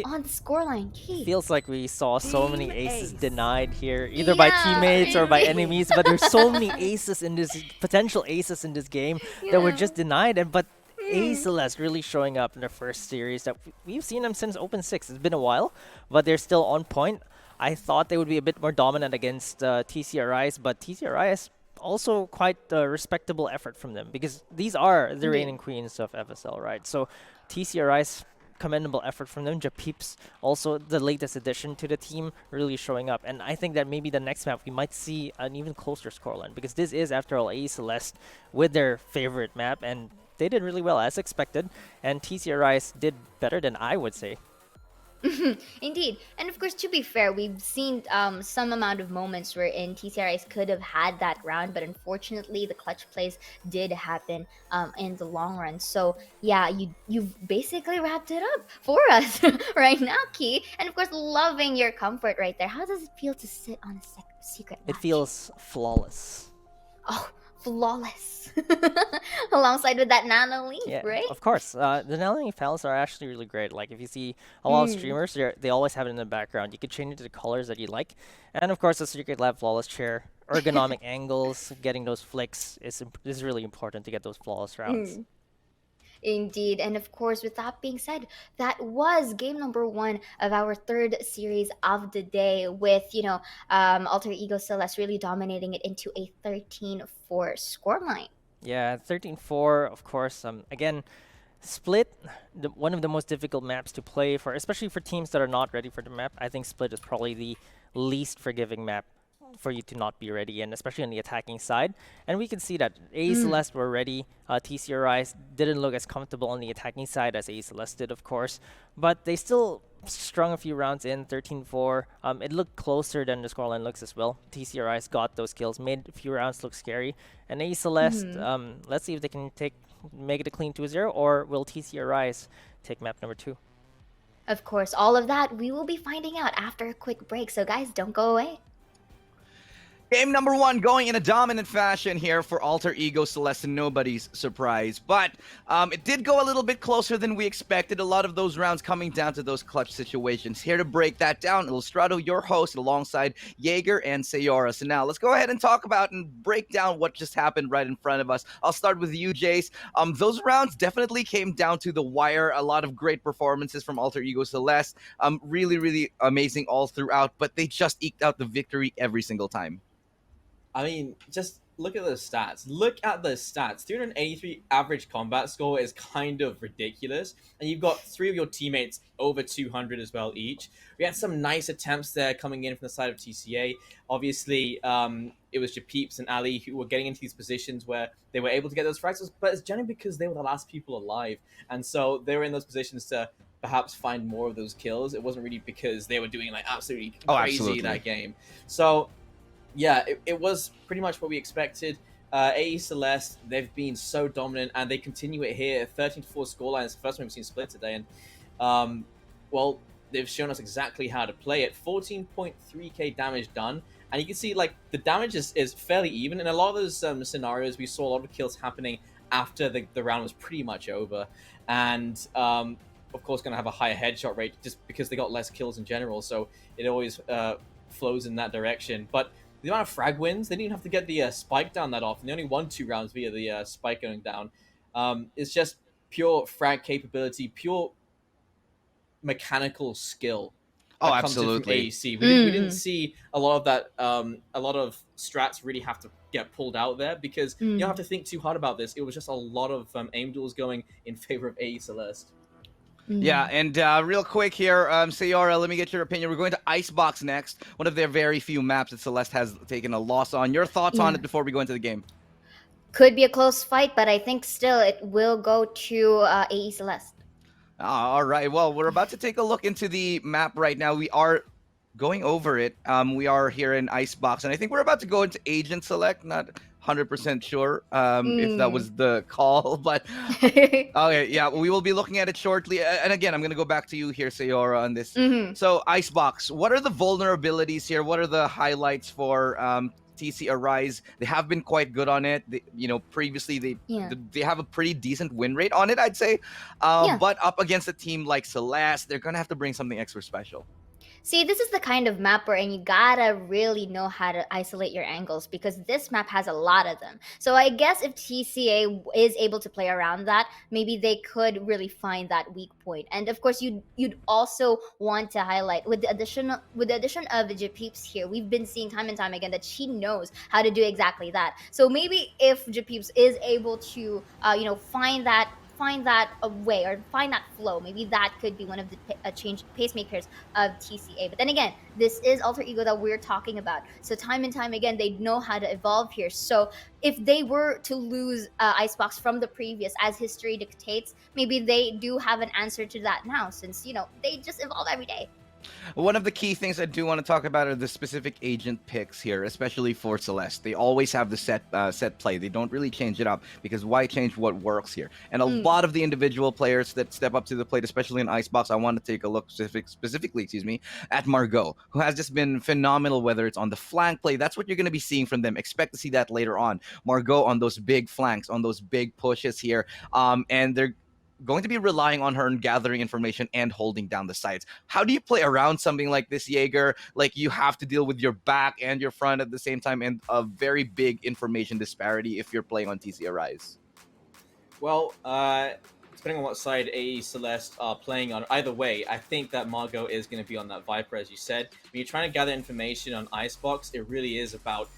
on the scoreline. Feels like we saw so many aces denied here, either by teammates or by enemies. But there's so many aces in this, potential aces in this game that were just denied. But AE Celeste really showing up in their first series. That we've seen them since Open 6. It's been a while, but they're still on point. I thought they would be a bit more dominant against TCRIs, but TCRIs also quite a respectable effort from them, because these are the reigning queens of FSL, right? So TCRIs, commendable effort from them. Japeeps, also the latest addition to the team, really showing up. And I think that maybe the next map we might see an even closer scoreline, because this is, after all, AE Celeste with their favorite map, and they did really well as expected, and TCRIs did better than I would say. Indeed. And of course, to be fair, we've seen some amount of moments wherein TCRIs could have had that round, but unfortunately the clutch plays did happen in the long run. So yeah, you've basically wrapped it up for us right now, Key. And of course, loving your comfort right there. How does it feel to sit on a secret match? It feels flawless. Oh, flawless. Alongside with that nano leaf, right? Of course. The nano leaf pals are actually really great. Like, if you see a lot of streamers, they always have it in the background. You can change it to the colors that you like. And of course, the Secret Lab flawless chair, ergonomic angles, getting those flicks is really important to get those flawless rounds. Indeed. And of course, with that being said, that was game number one of our third series of the day with, Alter Ego Celeste really dominating it into a 13-4 scoreline. Yeah, 13-4, of course. Again, Split, one of the most difficult maps to play for, especially for teams that are not ready for the map. I think Split is probably the least forgiving map for you to not be ready, and especially on the attacking side. And we can see that AE Celeste were ready. TCRI didn't look as comfortable on the attacking side as AE Celeste did, of course, but they still strung a few rounds in, 13-4. It looked closer than the scoreline looks as well. TCRI's got those kills, made a few rounds look scary. And AE Celeste, let's see if they can make it a clean 2-0, or will TCRI's take map number 2? Of course, all of that we will be finding out after a quick break. So guys, don't go away. Game number one going in a dominant fashion here for Alter Ego Celeste, nobody's surprise. But it did go a little bit closer than we expected. A lot of those rounds coming down to those clutch situations. Here to break that down, Illustrato, your host, alongside Jaeger and Sayora. So now let's go ahead and talk about and break down what just happened right in front of us. I'll start with you, Jace. Those rounds definitely came down to the wire. A lot of great performances from Alter Ego Celeste. Really, really amazing all throughout, but they just eked out the victory every single time. I mean, just look at the stats. Look at the stats. 383 average combat score is kind of ridiculous. And you've got 3 of your teammates over 200 as well each. We had some nice attempts there coming in from the side of TCA. Obviously, it was Japeeps and Ali who were getting into these positions where they were able to get those frags, but it's generally because they were the last people alive. And so they were in those positions to perhaps find more of those kills. It wasn't really because they were doing like absolutely crazy that game. So yeah, it was pretty much what we expected. AE Celeste, they've been so dominant, and they continue it here. 13-4 scoreline is the first time we've seen Split today, and well, they've shown us exactly how to play it. 14.3k damage done, and you can see like the damage is fairly even. In a lot of those scenarios, we saw a lot of kills happening after the round was pretty much over, and of course going to have a higher headshot rate just because they got less kills in general, so it always flows in that direction. But the amount of frag wins, they didn't have to get the spike down that often. They only won 2 rounds via the spike going down. It's just pure frag capability, pure mechanical skill. Oh, absolutely. AEC. We didn't see a lot of that. A lot of strats really have to get pulled out there because you don't have to think too hard about this. It was just a lot of aim duels going in favor of AE Celeste. Yeah, and real quick here, Sayora, let me get your opinion. We're going to Icebox next, one of their very few maps that Celeste has taken a loss on. Your thoughts on it before we go into the game? Could be a close fight, but I think still it will go to AE Celeste. All right, well, we're about to take a look into the map right now. We are going over it. We are here in Icebox, and I think we're about to go into Agent Select, not 100% sure if that was the call, but okay, yeah, we will be looking at it shortly. And again, I'm going to go back to you here, Sayora, on this. So, Icebox, what are the vulnerabilities here? What are the highlights for TC Arise? They have been quite good on it. Previously they have a pretty decent win rate on it, I'd say. But up against a team like Celeste, they're going to have to bring something extra special. See, this is the kind of map where you gotta really know how to isolate your angles because this map has a lot of them. So I guess if TCA is able to play around that, maybe they could really find that weak point. And of course, you'd also want to highlight with the addition of Japeeps here. We've been seeing time and time again that she knows how to do exactly that. So maybe if Japeeps is able to, find that way or find that flow, maybe that could be one of the pacemakers of TCA. But then again, this is Alter Ego that we're talking about, so time and time again they know how to evolve here. So if they were to lose Icebox from the previous, as history dictates, maybe they do have an answer to that now, since they just evolve every day. One of the key things I do want to talk about are the specific agent picks here, especially for Celeste. They always have the set play. They don't really change it up because why change what works here? And a lot of the individual players that step up to the plate, especially in Icebox, I want to take a look specifically, at Margot, who has just been phenomenal, whether it's on the flank play. That's what you're going to be seeing from them. Expect to see that later on. Margot on those big flanks, on those big pushes here. And they're going to be relying on her and gathering information and holding down the sides. How do you play around something like this, Jaeger? Like, you have to deal with your back and your front at the same time, and a very big information disparity if you're playing on TC Arise. Well, depending on what side AE Celeste are playing on, either way, I think that Margot is going to be on that Viper, as you said. When you're trying to gather information on Icebox, it really is about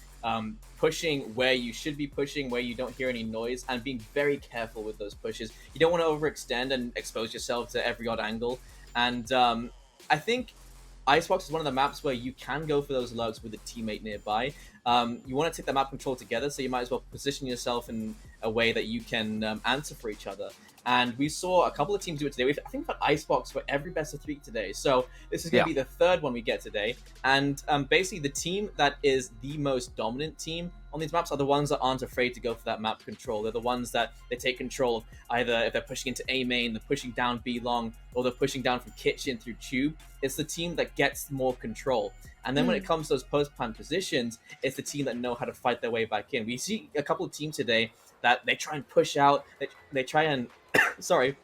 pushing where you should be pushing, where you don't hear any noise, and being very careful with those pushes. You don't want to overextend and expose yourself to every odd angle. And I think Icebox is one of the maps where you can go for those lurks with a teammate nearby. You want to take that map control together, so you might as well position yourself in a way that you can answer for each other. And we saw a couple of teams do it today. I think we've got Icebox for every best of 3 today. So this is going to be the third one we get today. And basically the team that is the most dominant team on these maps are the ones that aren't afraid to go for that map control. They're the ones that they take control of, either if they're pushing into A main, they're pushing down B long, or they're pushing down from kitchen through tube. It's the team that gets more control. And then when it comes to those post-plant positions, it's the team that know how to fight their way back in. We see a couple of teams today that they try and push out, they try and, sorry,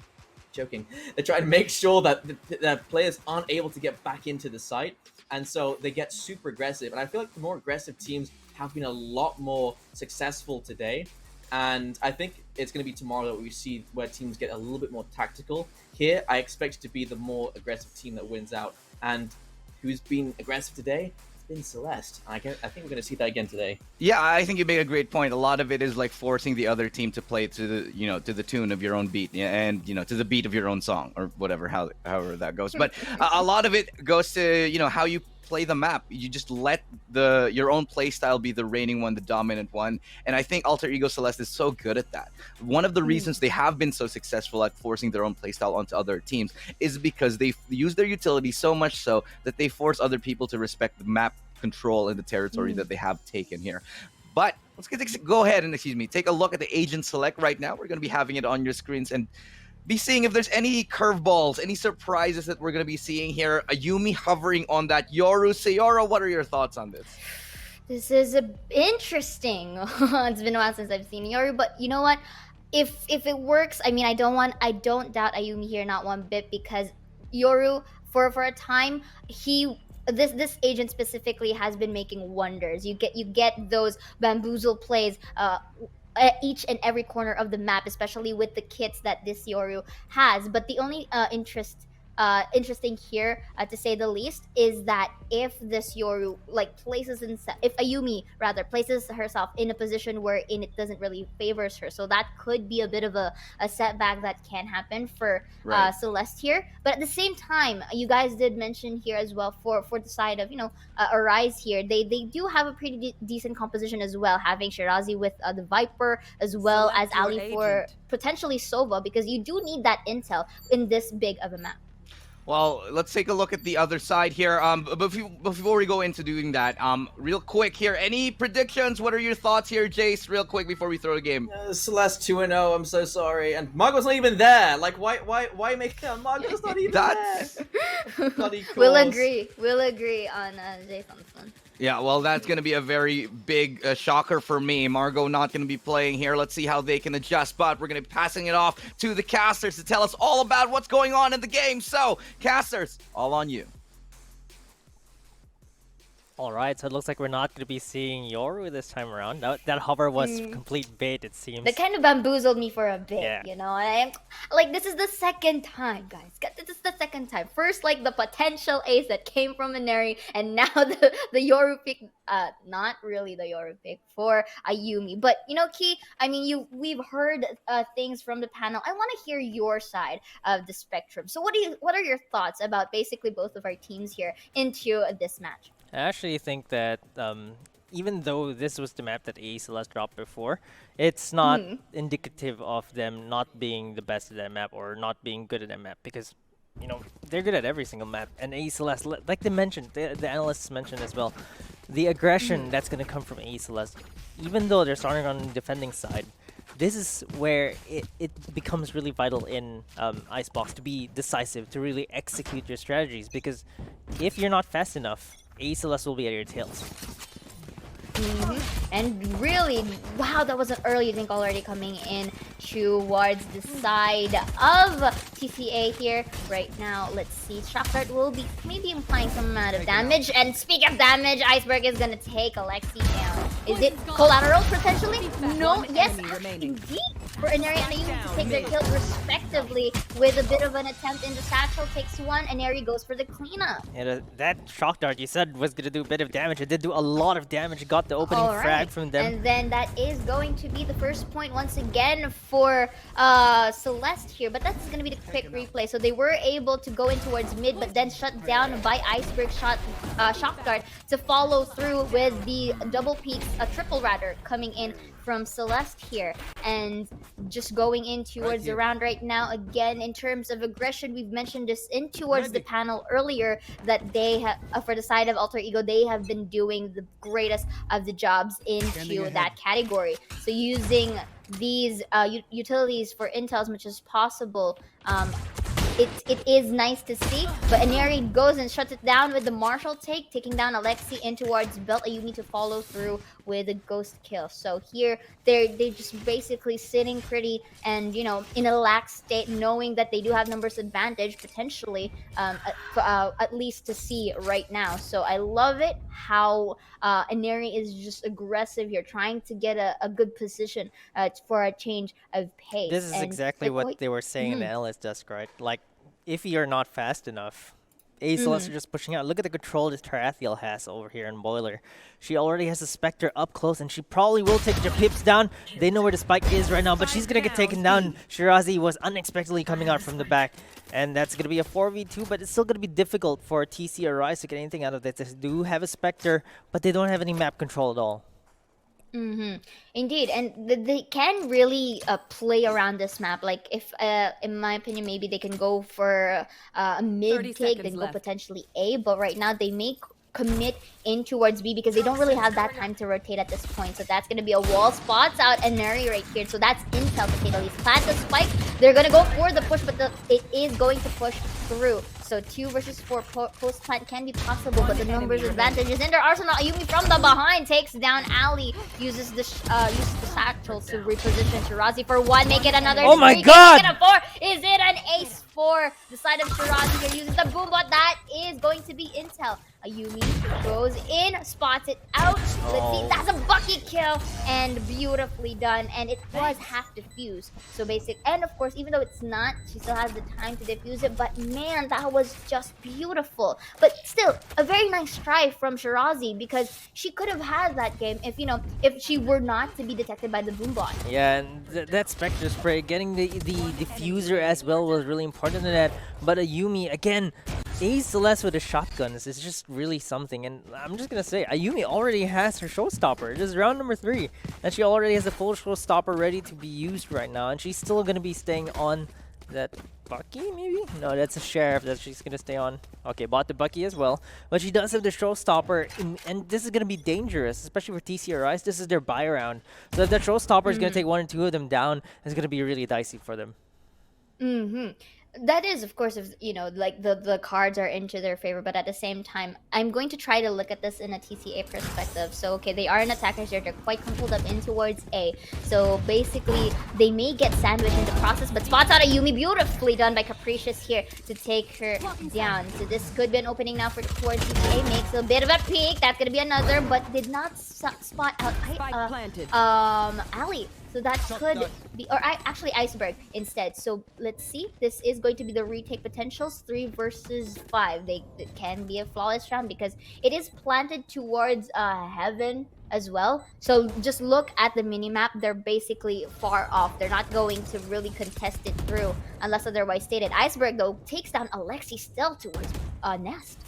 joking, they try and make sure that the players aren't able to get back into the site, and so they get super aggressive. And I feel like the more aggressive teams have been a lot more successful today, and I think it's going to be tomorrow that we see where teams get a little bit more tactical. Here, I expect it to be the more aggressive team that wins out, and who's been aggressive today? In Celeste. I think we're going to see that again today. Yeah, I think you made a great point. A lot of it is like forcing the other team to play to the, to the tune of your own beat, and to the beat of your own song, or whatever, however that goes. But a lot of it goes to how you play the map. You just let your own play style be the reigning one, the dominant one. And I think Alter Ego Celeste is so good at that. One of the reasons they have been so successful at forcing their own play style onto other teams is because they use their utility so much so that they force other people to respect the map control and the territory that they have taken here. But let's go ahead and take a look at the agent select right now. We're going to be having it on your screens and be seeing if there's any curveballs, any surprises that we're going to be seeing here. Ayumi hovering on that Yoru. Sayora, what are your thoughts on this? This is interesting. It's been a while since I've seen Yoru, but you know what? If it works, I mean, I don't doubt Ayumi here, not one bit, because Yoru, for a time, this agent specifically has been making wonders. You get those bamboozle plays at each and every corner of the map, especially with the kits that this Yoru has. But the only interesting here, to say the least, is that if this Yoru if Ayumi rather places herself in a position wherein it doesn't really favors her, so that could be a bit of a setback that can happen for Celeste here. But at the same time, you guys did mention here as well for the side of Arise here, they do have a pretty decent composition as well, having Shirazi with the Viper as well as Ali for potentially Sova, because you do need that intel in this big of a map. Well, let's take a look at the other side here. Before we go into doing that, real quick here, any predictions? What are your thoughts here, Jace? Real quick before we throw the game. Celeste 2-0. I'm so sorry, and Margot's not even there. Like, why make Margot's not even there? We'll agree on Jace on this one. Yeah, well, that's going to be a very big shocker for me. Margot not going to be playing here. Let's see how they can adjust, but we're going to be passing it off to the casters to tell us all about what's going on in the game. So, casters, all on you. Alright, so it looks like we're not going to be seeing Yoru this time around. That hover was complete bait, it seems. That kind of bamboozled me for a bit, yeah. This is the second time, guys. This is the second time. First, the potential ace that came from Mineri, and now the Yoru pick, not really the Yoru pick for Ayumi. But, Key, I mean, we've heard things from the panel. I want to hear your side of the spectrum. So what are your thoughts about basically both of our teams here into this match? I actually think that even though this was the map that AE Celeste dropped before, it's not indicative of them not being the best at that map or not being good at that map, because they're good at every single map. And AE Celeste, like they mentioned, the analysts mentioned as well, the aggression that's going to come from AE Celeste, even though they're starting on the defending side, this is where it becomes really vital in Icebox to be decisive, to really execute your strategies, because if you're not fast enough, AE Celeste will be at your tails. And really, wow, that was an early link already coming in towards the side of TCA here. Right now, let's see. Shock Dart will be maybe implying some amount of damage. And speaking of damage, Iceberg is gonna take Alexi down. Is it collateral potentially? No, yes, indeed. for Inari and Ayumi to take their kills respectively with a bit of an attempt in the satchel. Takes one, Inari goes for the cleanup. And that shock dart you said was gonna do a bit of damage. It did do a lot of damage. Got the opening frag from them. And then that is going to be the first point once again for Celeste here. But that's going to be the quick replay. So they were able to go in towards mid, but then shut down by Iceberg shock dart to follow through with the double peaks, a triple rather, coming in from Celeste here, and just going in towards the round right now. Again, in terms of aggression, we've mentioned this in towards the panel earlier that they have, for the side of Alter Ego, they have been doing the greatest of the jobs into that category. So using these utilities for intel as much as possible. It is nice to see, but Inari goes and shuts it down with the Marshall take, taking down Alexi in towards Belt. Ayumi to follow through with a ghost kill. So here they're just basically sitting pretty and, you know, in a lax state, knowing that they do have numbers advantage potentially, at least to see right now. So I love it how Inari is just aggressive here, trying to get a good position for a change of pace. This is exactly what they were saying in the LS desk, right? Like, if you're not fast enough, Celestè are just pushing out. Look at the control that Tarathiel has over here in Boiler. She already has a Spectre up close, and she probably will take the pips down. They know where the spike is right now, but she's going to get taken down. Shirazi was unexpectedly coming out from the back, and that's going to be a 4v2, but it's still going to be difficult for TC or Rise to get anything out of this. They do have a Spectre, but they don't have any map control at all. Indeed, and they can really play around this map. Like, if, in my opinion, maybe they can go for a mid take, then go potentially A. But right now, they may commit in towards B because they don't really have that time to rotate at this point. So that's going to be a wall. Spots out Inari right here. So that's intel to say the least. Plant the spike. They're going to go for the push, but it is going to push through. So 2 versus 4 post plant can be possible, but the numbers advantage is in their arsenal. Ayumi from the behind takes down Ali, uses the satchel to reposition Shirazi for 1, make it another. Oh my 3, god! Make it a 4. Is it an ace for the side of Shirazi here? Uses the boombot. That is going to be intel. Ayumi goes in, spots it out. Let's see, that's a bucket kill, and beautifully done. And it was half defused. So basic, and of course, even though it's not, she still has the time to defuse it. But man, that was just beautiful. But still, a very nice try from Shirazi, because she could have had that game if, you know, if she were not to be detected by the boombot. Yeah, and that Spectre spray, getting the diffuser as well was really important in that. But Ayumi, again, Celestè with the shotguns is just really something. And I'm just going to say, Ayumi already has her showstopper. This is round number 3. And she already has a full showstopper ready to be used right now. And she's still going to be staying on that Bucky, maybe? No, that's a Sheriff that she's going to stay on. Okay, bought the Bucky as well. But she does have the showstopper. And this is going to be dangerous, especially for TCRIs. This is their buy round. So if that showstopper is going to take 1 or 2 of them down, it's going to be really dicey for them. That is, of course, if, you know, like the cards are into their favor, but at the same time, I'm going to try to look at this in a TCA perspective. So, okay, they are an attackers here. They're quite coupled up in towards A. So, basically, they may get sandwiched in the process, but spots out Ayumi. Beautifully done by Capricious here to take her down. So, this could be an opening now for towards TCA. Makes a bit of a peek. That's going to be another, but did not spot out Ali. So that could be, or actually Iceberg instead. So let's see. This is going to be the retake potentials, 3 versus 5. It can be a flawless round because it is planted towards heaven as well. So just look at the minimap. They're basically far off. They're not going to really contest it through unless otherwise stated. Iceberg though takes down Alexi still towards Nest.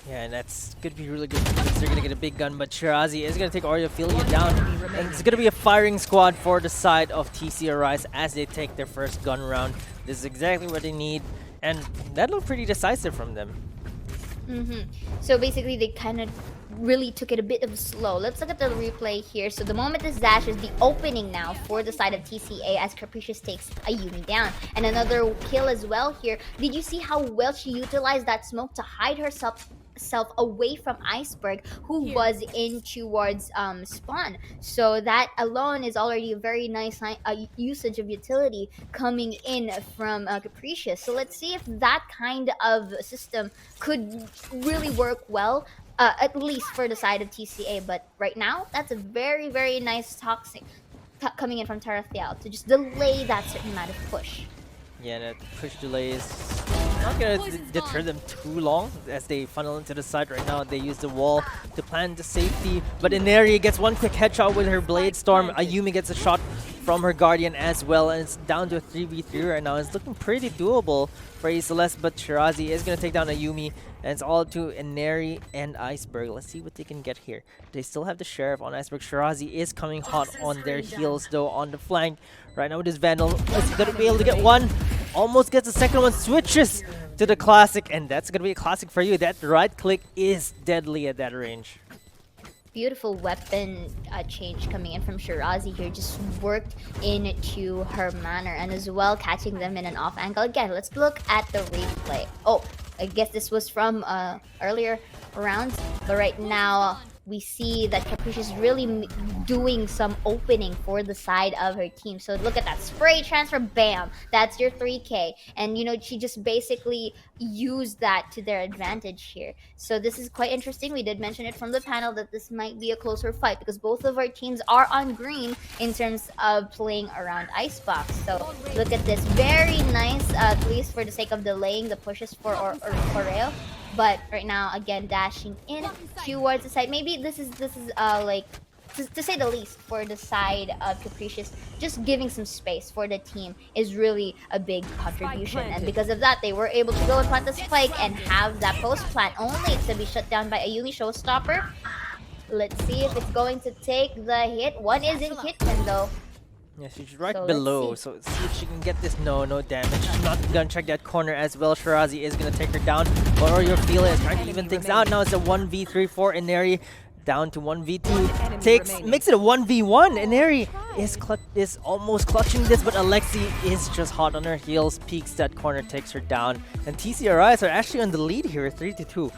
Yeah, and that's going to be really good because they're going to get a big gun, but Shirazi is going to take Ophelia down. And it's going to be a firing squad for the side of TC Rise as they take their first gun round. This is exactly what they need, and that looked pretty decisive from them. So basically, they kind of really took it a bit of slow. Let's look at the replay here. So the moment this dash is the opening now for the side of TCA as Capricious takes Ayumi down. And another kill as well here. Did you see how well she utilized that smoke to hide herself away from Iceberg, who was in towards spawn? So that alone is already a very nice usage of utility coming in from Capricious. So let's see if that kind of system could really work well, at least for the side of TCA. But right now, that's a very, very nice toxic coming in from Tarathiel to just delay that certain amount of push. Yeah, that push delay is not gonna deter them too long as they funnel into the side right now. They use the wall to plan the safety, but Inari gets one quick headshot with her Blade Storm. Ayumi gets a shot from her Guardian as well, and it's down to a 3v3 right now. It's looking pretty doable for Celestè, but Shirazi is gonna take down Ayumi, and it's all to Inari and Iceberg. Let's see what they can get here. They still have the Sheriff on Iceberg. Shirazi is coming hot on their heels though on the flank. Right now with his Vandal, is he gonna be able to get one? Almost gets the second one, switches to the Classic, and that's gonna be a Classic for you. That right click is deadly at that range. Beautiful weapon change coming in from Shirazi here, just worked into her manner, and as well catching them in an off angle. Again, let's look at the replay. Oh, I guess this was from earlier rounds, but right now we see that Caprice is really doing some opening for the side of her team. So look at that spray transfer, bam, that's your 3K. And you know, she just basically used that to their advantage here. So this is quite interesting. We did mention it from the panel that this might be a closer fight because both of our teams are on green in terms of playing around Icebox. So look at this, very nice, at least for the sake of delaying the pushes for Oreo. But right now, again, dashing in towards the side. Maybe this is like, to say the least, for the side of Capricious, just giving some space for the team is really a big contribution. And because of that, they were able to go and plant the spike and have that post plant only to be shut down by Ayumi Showstopper. Let's see if it's going to take the hit. One isn't hitting though. Yeah, she's right So below, so see if she can get this. No damage. She's not gonna check that corner as well. Shirazi is gonna take her down. But Oreo Fila is trying to even things out. Now it's a 1v3 for Inari, down to 1v2. Makes it a 1v1. Inari is almost clutching this, but Alexi is just hot on her heels. Peeks that corner, takes her down. And TCRIs are actually on the lead here, 3-2.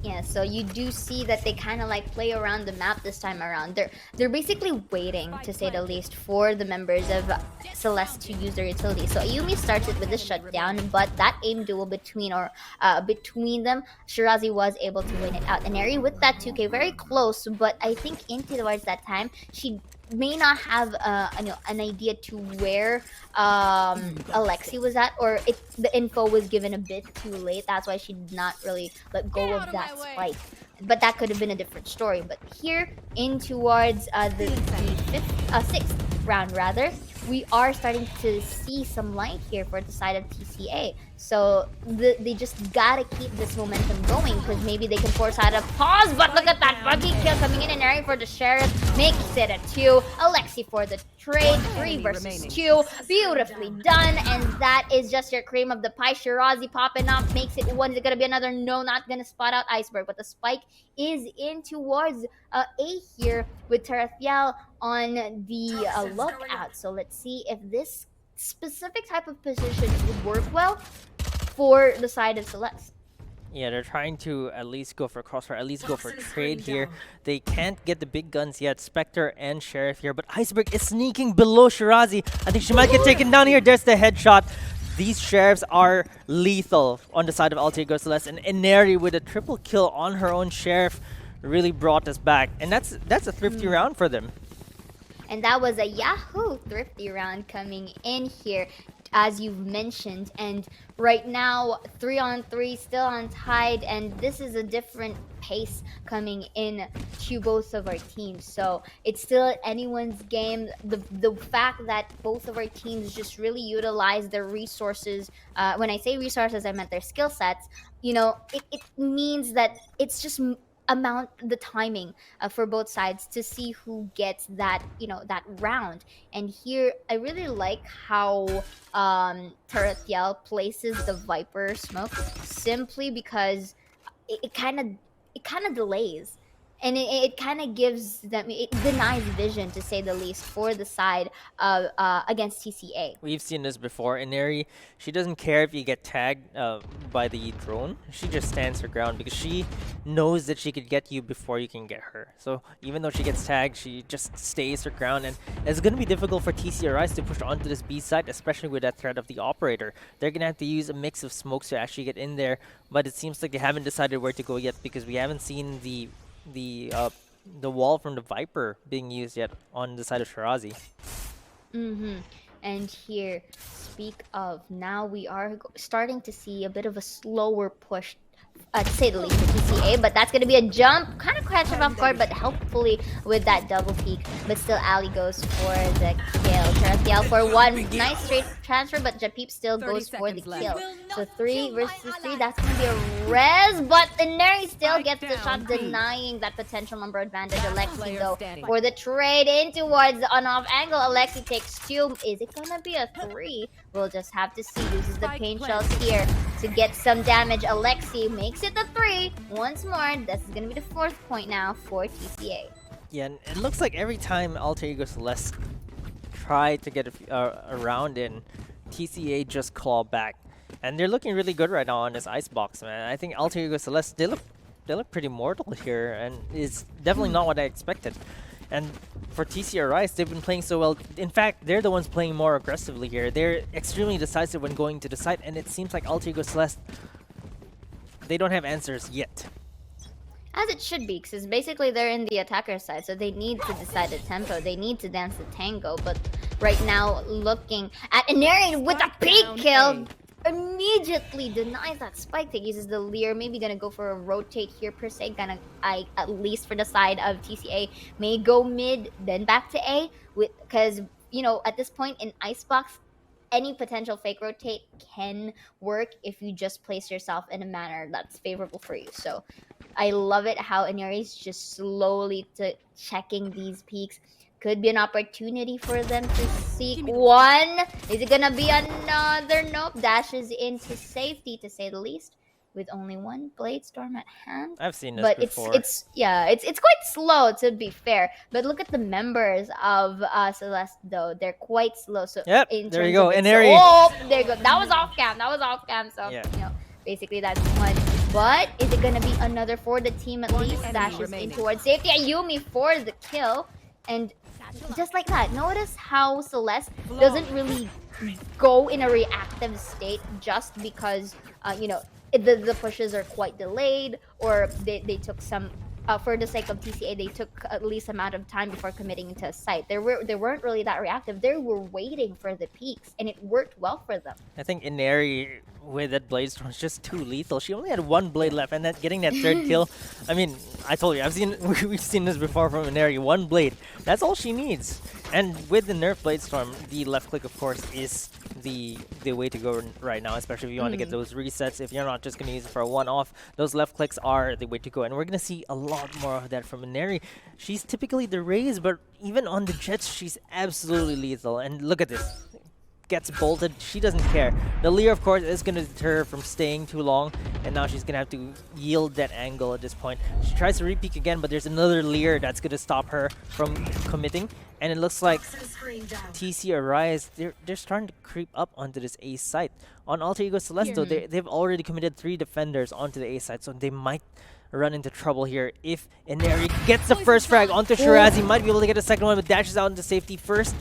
Yeah, so you do see that they kind of like play around the map this time around. They're basically waiting, to say the least, for the members of Celeste to use their utility. So Ayumi starts it with the shutdown, but that aim duel between them, Shirazi was able to win it out. And Eri with that 2K, very close, but I think into towards that time, she may not have an idea to where Alexi was at, or the info was given a bit too late. That's why she did not really let go of that spike. But that could have been a different story. But here in towards the sixth round, rather, we are starting to see some light here for the side of TCA. So they just gotta keep this momentum going, because maybe they can force out a pause. But look at that buggy kill coming in, and Eri for the Sheriff makes it a 2. Alexi for the trade, 3 versus 2. Beautifully done, and that is just your cream of the pie. Shirazi popping up makes it 1. Is it gonna be another? No, not gonna spot out Iceberg, but the spike is in towards A here with Tarathiel on the lookout. So let's see if this specific type of position would work well for the side of Celeste. Yeah, they're trying to at least go for crossfire, at least go for trade here. They can't get the big guns yet, Spectre and Sheriff here, but Iceberg is sneaking below Shirazi. I think she might get taken down here. There's the headshot. These Sheriffs are lethal on the side of Altigo Celeste, and Inari with a triple kill on her own Sheriff really brought us back. And that's a thrifty round for them. And that was a Yahoo thrifty round coming in here, as you've mentioned. And right now, 3-on-3, still untied, and this is a different pace coming in to both of our teams. So it's still anyone's game. The fact that both of our teams just really utilize their resources, when I say resources, I meant their skill sets, you know, it means that it's just the timing for both sides to see who gets that, you know, that round. And here I really like how Tarathiel places the Viper smoke, simply because it kind of delays, and it kind of gives them, it denies vision, to say the least, for the side of against TCA. We've seen this before. Inari, she doesn't care if you get tagged by the drone. She just stands her ground because she knows that she could get you before you can get her. So even though she gets tagged, she just stays her ground, and it's going to be difficult for TCRIs to push onto this B side, especially with that threat of the operator. They're going to have to use a mix of smokes to actually get in there, but it seems like they haven't decided where to go yet, because we haven't seen the the wall from the Viper being used yet on the side of Shirazi. And here, speak of, now we are starting to see a bit of a slower push, to say the least, for TCA, but that's going to be a jump, kind of catch him off guard, but helpfully with that double peek. But still, Ali goes for the kill. Tarathiel for one nice straight transfer, but Japeep still 30 goes for the seconds left. kill. So 3 versus 3, that's going to be a res, but Ineri still gets the shot, denying that potential number advantage. Alexi, Player though, standing. for the trade in towards the on-off angle. Alexi takes 2. Is it going to be a 3? We'll just have to see. Uses the pain shells here to get some damage. Alexi makes it the 3 once more. This is going to be the 4th point now for TCA. Yeah, and it looks like every time Alter Ego Celeste try to get around in, TCA just claw back. And they're looking really good right now on this icebox, man. I think Alter Ego Celeste, they look pretty mortal here, and it's definitely not what I expected. And for TCR Rise, they've been playing so well. In fact, they're the ones playing more aggressively here. They're extremely decisive when going to the site, and it seems like Alter Ego Celeste, they don't have answers yet. As it should be, because basically they're in the attacker side, so they need to decide the tempo. They need to dance the tango, but right now, looking at Ineri with a peak kill, immediately denies that spike that uses the Leer. Maybe gonna go for a rotate here per se. Gonna, at least for the side of TCA, may go mid, then back to A, because, you know, at this point in Icebox, any potential fake rotate can work if you just place yourself in a manner that's favorable for you. So I love it how Ineri's just slowly checking these peaks. Could be an opportunity for them to seek one. Is it gonna be another? Nope. Dashes into safety, to say the least, with only one Blade Storm at hand. I've seen this but before. it's quite slow, to be fair. But look at the members of Celeste, though. They're quite slow. So Yep, in there you terms go. of Ineri. Oh, there you go. That was off cam. So Yeah. you know, basically that's one. But is it gonna be another for the team at One least? enemy Dashes in remaining. towards safety. Ayumi for the kill. And just like that, notice how Celeste doesn't really go in a reactive state just because, you know, the pushes are quite delayed, or they took some, for the sake of TCA, they took at least amount of time before committing to a site. They weren't really that reactive. They were waiting for the peaks, and it worked well for them. I think Ineri with that Blade Storm is just too lethal. She only had one blade left, and that getting that 3rd kill. I mean, I told you, we've seen this before from Ineri. One blade, that's all she needs. And with the nerf Blade Storm, the left click, of course, is the way to go right now, especially if you want to get those resets. If you're not just going to use it for a one-off, those left clicks are the way to go. And we're going to see a lot more of that from Ineri. She's typically the Raze, but even on the Jets, she's absolutely lethal. And look at this. Gets bolted, she doesn't care. The Leer, of course, is going to deter her from staying too long, and now she's going to have to yield that angle at this point. She tries to re-peek again, but there's another Leer that's going to stop her from committing, and it looks like TC Arise, they're starting to creep up onto this A site. On Alter Ego Celeste, they've already committed 3 defenders onto the A site, so they might run into trouble here if Ineri gets the first frag onto Shirazi. Might be able to get a second one, but dashes out into safety first.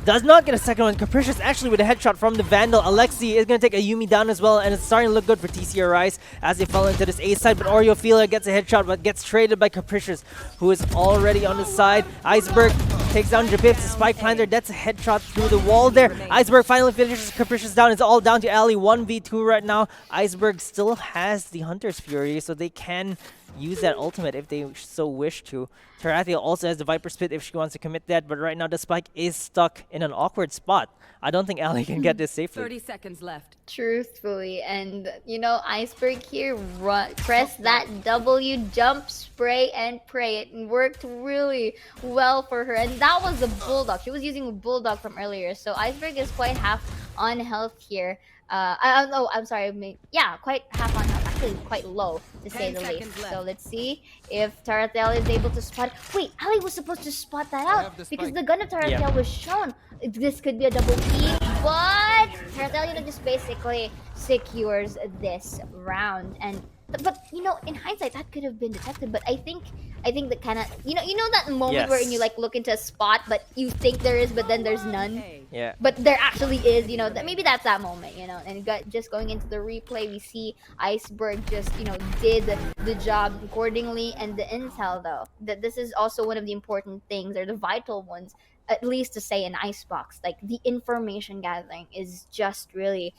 Does not get a second one. Capricious actually with a headshot from the Vandal. Alexi is going to take a Yumi down as well, and it's starting to look good for TCR Rise as they fall into this A side, but Oreophilia gets a headshot but gets traded by Capricious, who is already on the side. Iceberg takes down Jabib, Spike Planter, that's a headshot through the wall there. Iceberg finally finishes Capricious down. It's all down to Ali, 1v2 right now. Iceberg still has the Hunter's Fury, so they can use that ultimate if they so wish to. Tarathiel also has the Viper Spit if she wants to commit that, but right now the Spike is stuck in an awkward spot. I don't think Ali can get this safely. 30 seconds left. Truthfully, and you know, Iceberg here, press that W, jump, spray, and pray. It worked really well for her, and that was the Bulldog. She was using a Bulldog from earlier, so Iceberg is quite half on health here. I'm sorry, yeah, quite half on health, actually quite low to say the least. So let's see if Tarathiel is able to spot. Wait, Ali was supposed to spot that out because the gun of Tarathiel was shown. This could be a double peek, but Tarathiel just basically secures this round. And but you know, in hindsight, that could have been detected. But I think that kind of, you know that moment wherein you Yes. like look into a spot, but you think there is, but then there's none. Yeah. But there actually is, you know, that maybe that's that moment, you know. And just going into the replay, we see Iceberg just, you know, did the job accordingly. And the intel, though, that this is also one of the important things, or the vital ones, at least to say in Icebox, like the information gathering is just really,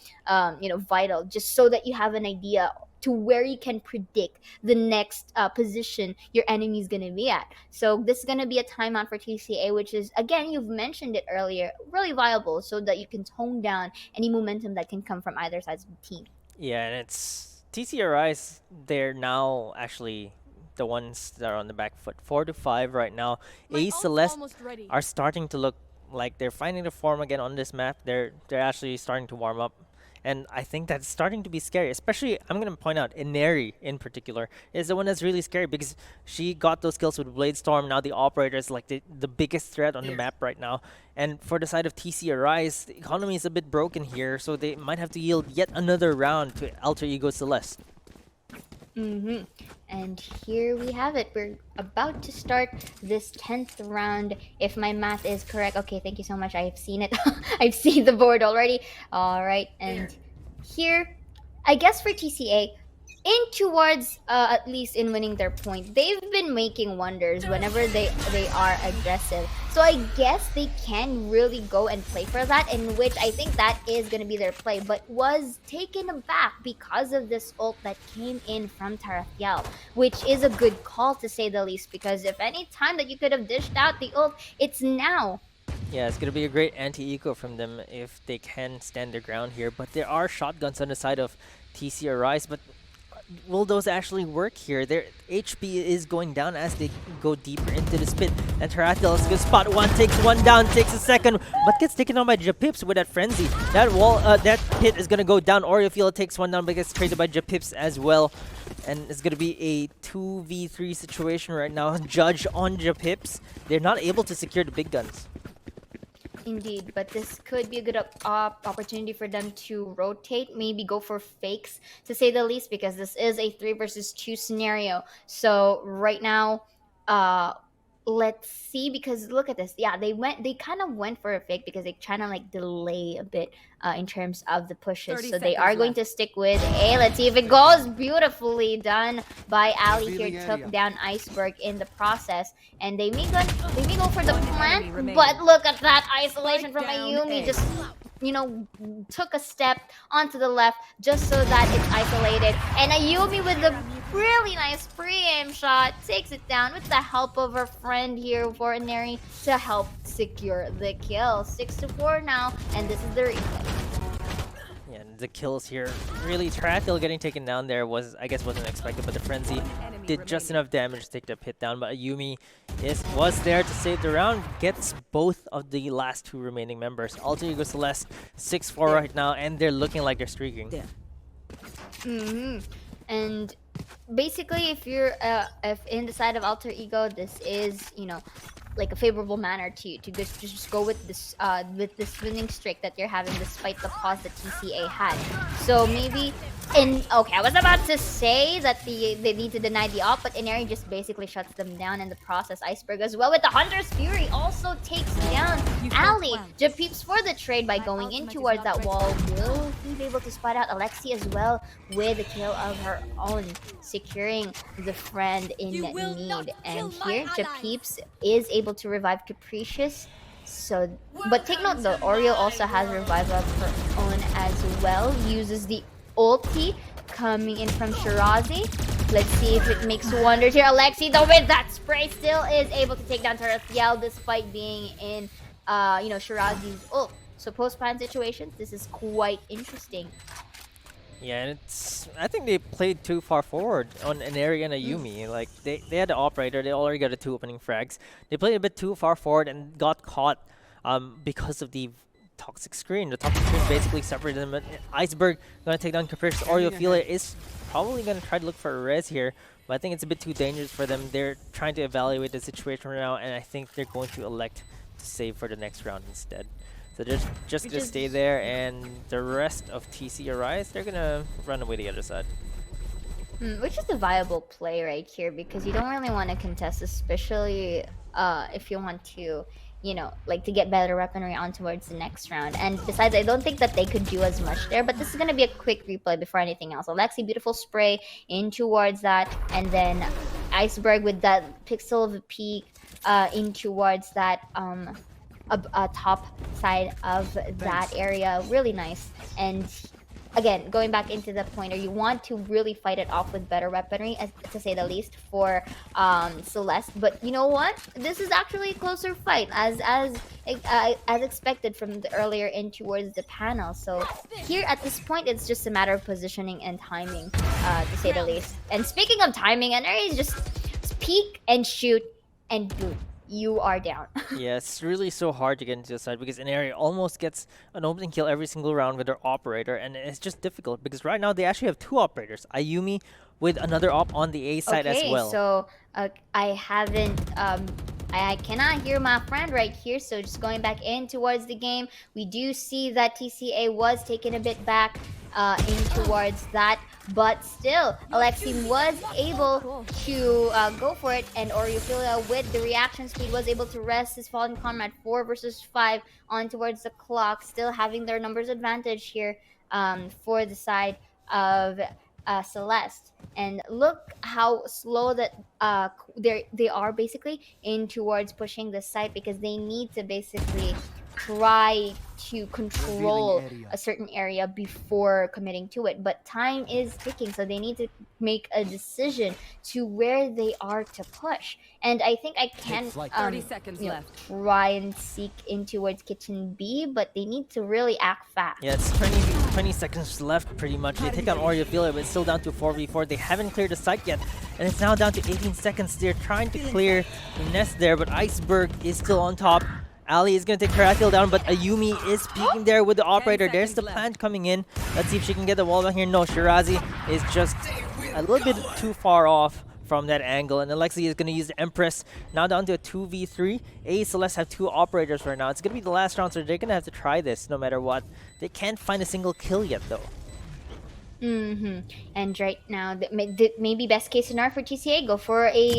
you know, vital, just so that you have an idea to where you can predict the next position your enemy is going to be at. So this is going to be a timeout for TCA, which is, again, you've mentioned it earlier, really viable, so that you can tone down any momentum that can come from either side of the team. Yeah, and it's TCRIs. They're now actually the ones that are on the back foot. 4-5 right now. Celestè are starting to look like they're finding the form again on this map. They're actually starting to warm up. And I think that's starting to be scary. Especially, I'm going to point out, Ineri in particular is the one that's really scary because she got those kills with Blade Storm. Now the operator is like the biggest threat on the map right now. And for the side of TC Arise, the economy is a bit broken here, so they might have to yield yet another round to Alter Ego Celestè. And here we have it. We're about to start this 10th round, if my math is correct. Okay, thank you so much. I've seen it. I've seen the board already. All right, and here, I guess for TCA, in towards at least in winning their point, they've been making wonders whenever they are aggressive. So I guess they can really go and play for that, in which I think that is going to be their play, but was taken aback because of this ult that came in from Tarathiel, which is a good call to say the least, because if any time that you could have dished out the ult, it's now. Yeah, it's going to be a great anti-eco from them if they can stand their ground here, but there are shotguns on the side of TC Arise, but will those actually work here? Their HP is going down as they go deeper into the pit. And Tarathiel is going to spot one, takes one down, takes a second, but gets taken on by Japips with that frenzy. That wall, that pit is going to go down. Oriofield takes one down, but gets traded by Japips as well. And it's going to be a 2v3 situation right now. Judge on Japips. They're not able to secure the big guns. Indeed, but this could be a good opportunity for them to rotate, maybe go for fakes, to say the least, because this is a 3 versus 2 scenario. So right now, let's see, because look at this. Yeah, they kind of went for a fake because they trying to like delay a bit in terms of the pushes. So they are going to stick with A. Let's see if it goes. Beautifully done by Ali here. Took down Iceberg in the process, and they may go for the plant. But look at that isolation from Ayumi. Just, you know, took a step onto the left just so that it's isolated. And Ayumi with the really nice pre-aim shot takes it down with the help of her friend here for Ineri to help secure the kill. 6-4 now, and this is the replay. Yeah, and the kills here. Really, Tarathiel getting taken down there wasn't expected, but the frenzy did just enough damage to take the pit down. But Ayumi was there to save the round, gets both of the last two remaining members. Alter Ego Celestè 6-4 right now, and they're looking like they're streaking. And basically, if you're if in the side of Alter Ego, this is, you know, like a favorable manner to just go with this winning streak that you're having despite the pause that TCA had. So maybe okay, I was about to say that they need to deny the op, but Ineri just basically shuts them down in the process. Iceberg as well with the Hunter's Fury also takes down Ali. Japeeps for the trade by going in towards that wall. Will he be able to spot out Alexi as well with a kill of her own, securing the friend in need? And here Japeeps is able to revive Capricious. So, but take note though, Oreo also has revive of her own as well. Uses the ulti coming in from Shirazi. Let's see if it makes wonders here. Alexi though with that spray still is able to take down Tarathiel despite being in you know, Shirazi's ult. So post-plan situations, this is quite interesting. Yeah, and I think they played too far forward on Ineri and Ayumi. Like they had the operator, they already got the 2 opening frags. They played a bit too far forward and got caught because of the toxic screen. The toxic screen basically separated them. Iceberg gonna take down Capricious. Oriofield is probably gonna try to look for a res here, but I think it's a bit too dangerous for them. They're trying to evaluate the situation right now, and I think they're going to elect to save for the next round instead. So they're just gonna stay there, and the rest of TC Arise, they're gonna run away the other side. Which is a viable play right here because you don't really want to contest, especially if you want to, like to get better weaponry on towards the next round. And besides, I don't think that they could do as much there, but this is going to be a quick replay before anything else. Alexi, beautiful spray in towards that, and then Iceberg with that pixel of a peak in towards that top side of that area. Really nice. And again, going back into the pointer, you want to really fight it off with better weaponry, to say the least, for Celeste. But you know what? This is actually a closer fight, as expected from the earlier in towards the panel. So here at this point, it's just a matter of positioning and timing, to say the least. And speaking of timing, and is just peek and shoot and boot. You are down. Yeah, it's really so hard to get into the side because Inari almost gets an opening kill every single round with their operator, and it's just difficult because right now they actually have two operators. Ayumi with another op on the A side as well. So I haven't I cannot hear my friend right here, so just going back in towards the game, we do see that TCA was taken a bit back in towards that, but still Alexi was able to go for it, and Oriophilia with the reaction speed was able to rest his fallen comrade 4 versus 5 on towards the clock, still having their numbers advantage here for the side of Celeste. And look how slow that they are basically in towards pushing the site, because they need to basically try to control a certain area before committing to it, but time is ticking, so they need to make a decision to where they are to push. And I think I can 30 seconds left. try and seek in towards kitchen B, but they need to really act fast. Yeah, it's 20 seconds left pretty much. They take out Oriophilia, but it's still down to 4v4. They haven't cleared the site yet, and it's now down to 18 seconds. They're trying to clear the nest there, but Iceberg is still on top. Ali is going to take Karathil down, but Ayumi is peeking there with the operator. There's the plant coming in. Let's see if she can get the wall down here. No, Shirazi is just a little bit too far off from that angle, and Alexi is going to use the Empress. Now down to a 2v3. A Celeste have two operators right now. It's going to be the last round, so they're going to have to try this no matter what. They can't find a single kill yet, though. And right now, maybe best case scenario for TCA, go for a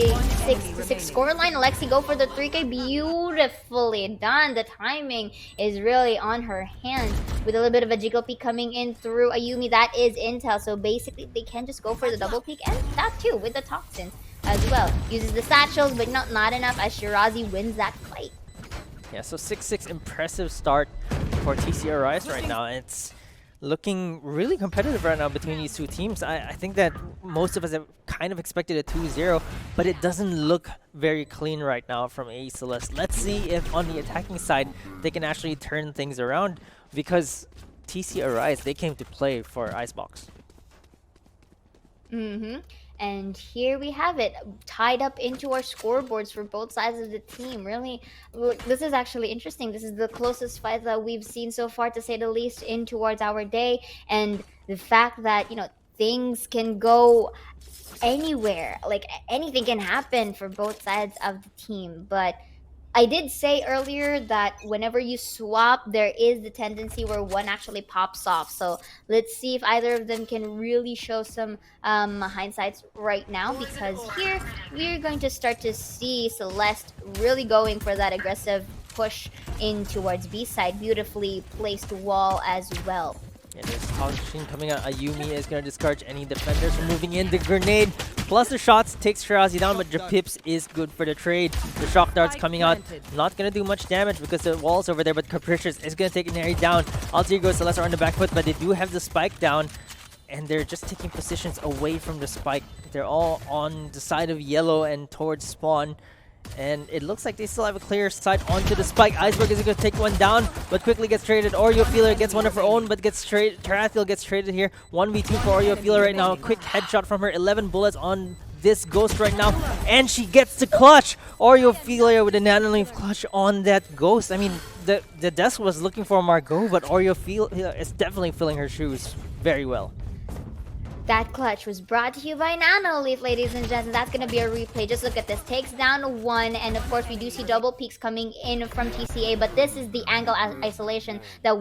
6-6 scoreline. Alexi, go for the 3K. Beautifully done. The timing is really on her hands with a little bit of a jiggle peek coming in through Ayumi. That is intel, so basically they can just go for the double peek, and that too with the toxins as well. Uses the satchels, but not enough, as Shirazi wins that fight. Yeah, so 6-6 impressive start for TCA Rise right now. It's looking really competitive right now between these two teams. I think that most of us have kind of expected a 2-0, but it doesn't look very clean right now from A Celeste. Let's see if on the attacking side they can actually turn things around, because TCA Rise, they came to play for Icebox. And here we have it, tied up into our scoreboards for both sides of the team. Really, this is actually interesting. This is the closest fight that we've seen so far, to say the least, in towards our day. And the fact that, things can go anywhere, like anything can happen for both sides of the team. But I did say earlier that whenever you swap, there is the tendency where one actually pops off. So let's see if either of them can really show some hindsights right now, because here we're going to start to see Celeste really going for that aggressive push in towards B side. Beautifully placed wall as well. And there's Toxin coming out. Ayumi is going to discourage any defenders from moving in. The grenade plus the shots takes Shirazi down, but Japips is good for the trade. The shock darts coming out, not going to do much damage because the wall's over there, but Capricious is going to take Inari down. Alter Ego Celeste are on the back foot, but they do have the spike down, and they're just taking positions away from the spike. They're all on the side of yellow and towards spawn. And it looks like they still have a clear sight onto the spike. Iceberg is going to take one down, but quickly gets traded. Oriophilia gets one of her own, but gets traded. Tarathiel gets traded here. 1v2 for Oriophilia right now. Quick headshot from her. 11 bullets on this Ghost right now, and she gets the clutch. Oriophilia with a nanoleaf clutch on that Ghost. I mean, the desk was looking for Margot, but Oriophilia is definitely filling her shoes very well. That clutch was brought to you by Nanoleaf, ladies and gents. That's going to be a replay. Just look at this. Takes down one, and of course we do see double peaks coming in from TCA, but this is the angle isolation that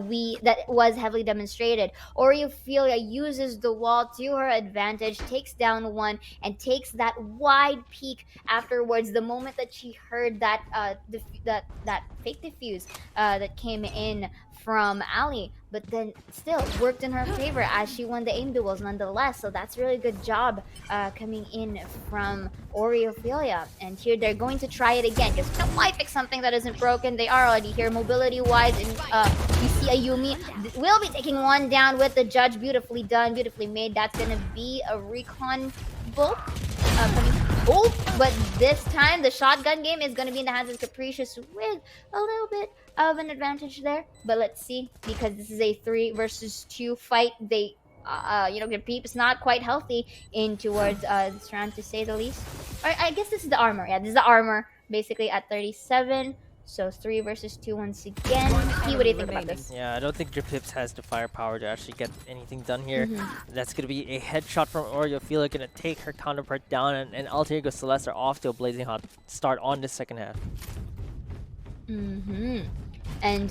was heavily demonstrated. Oriofilia uses the wall to her advantage, takes down one, and takes that wide peak afterwards. The moment that she heard that that fake diffuse that came in from Ali, but then still worked in her favor as she won the aim duels nonetheless. So that's really good job coming in from Oriofilia. And here they're going to try it again. Just why fix something that isn't broken? They are already here mobility wise, and you see Ayumi will be taking one down with the judge. Beautifully done, beautifully made. That's gonna be a recon bolt coming. Oh, but this time the shotgun game is going to be in the hands of Capricious with a little bit of an advantage there. But let's see, because this is a 3 versus 2 fight. They, Peep is not quite healthy in towards this round, to say the least. I guess this is the armor. Yeah, this is the armor, basically at 37. So 3 versus 2 once again. P, what do you think about this? Yeah, I don't think Dripips has the firepower to actually get anything done here. That's going to be a headshot from Oriofilia, going to take her counterpart down, and Alter Ego Celestè are off to a blazing hot start on the second half. And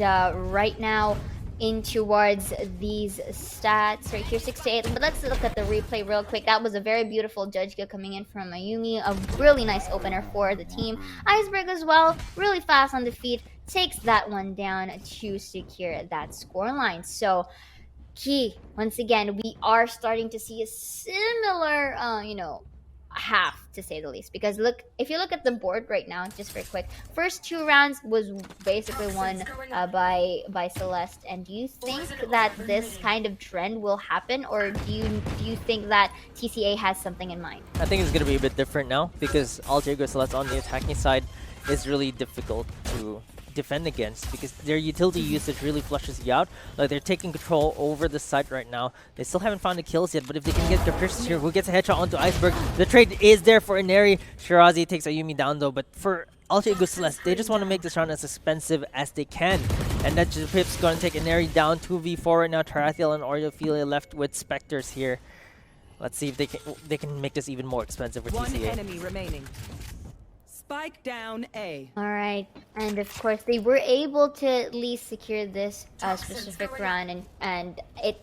right now, in towards these stats right here, 6 to 8. But let's look at the replay real quick. That was a very beautiful judge kill coming in from Ayumi. A really nice opener for the team. Iceberg as well, really fast on the feet, takes that one down to secure that scoreline. So key, once again, we are starting to see a similar, half, to say the least, because if you look at the board right now, just very quick, first 2 rounds was basically won by Celestè. And do you think that this kind of trend will happen, or do you think that TCA has something in mind? I think it's going to be a bit different now, because Alter Ego Celestè on the attacking side is really difficult to defend against, because their utility usage really flushes you out. Like, they're taking control over the site right now. They still haven't found the kills yet, but if they can get Capricious here, who gets a headshot onto Iceberg, the trade is there for Inari. Shirazi takes Ayumi down though, but for Alter Ego Celestè, they just want to make this round as expensive as they can. And that Pip's going to take Inari down 2v4 right now. Tarathiel and Oriofilia left with Spectres here. Let's see if they can make this even more expensive for TCA. One enemy remaining. Spike down A. All right, and of course they were able to at least secure this specific round, and it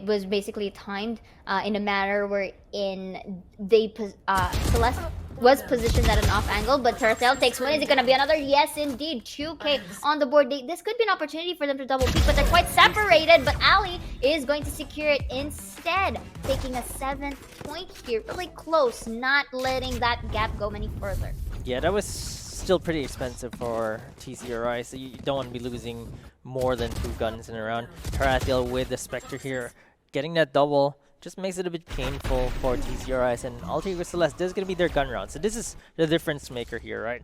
was basically timed in a manner wherein Celestè was positioned at an off angle, but Tarathiel takes one. Is it going to be another? Yes, indeed. 2K on the board. This could be an opportunity for them to double peak, but they're quite separated. But Ali is going to secure it instead, taking a 7th point here. Really close, not letting that gap go any further. Yeah, that was still pretty expensive for TCRI, so you don't want to be losing more than 2 guns in a round. Tarathiel with the Spectre here, getting that double just makes it a bit painful for TCRIs, and Alter Ego Celestè, this is going to be their gun round. So this is the difference maker here, right?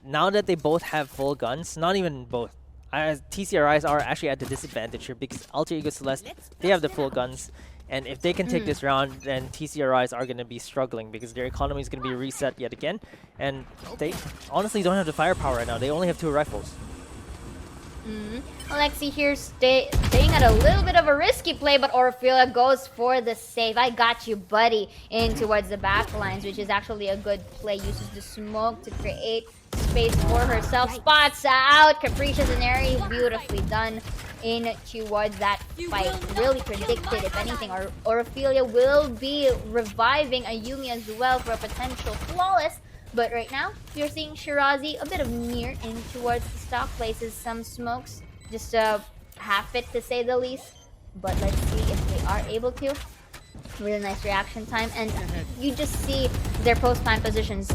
Now that they both have full guns, not even both, TCRIs are actually at the disadvantage here, because Alter Ego Celestè, they have the full guns, and if they can take this round, then TCRIs are going to be struggling, because their economy is going to be reset yet again, and they honestly don't have the firepower right now. They only have 2 rifles. Alexi here staying at a little bit of a risky play, but Oriofilia goes for the save. I got you, buddy, in towards the back lines, which is actually a good play. Uses the smoke to create space for herself. Spots out. Capricious and Airy, beautifully done in towards that fight. Really predicted, if anything, Oriofilia will be reviving Ayumi as well for a potential flawless. But right now, you're seeing Shirazi a bit of near in towards the stock places. Some smokes, just half it to say the least. But let's see if they are able to. Really nice reaction time. And you just see their post-time positions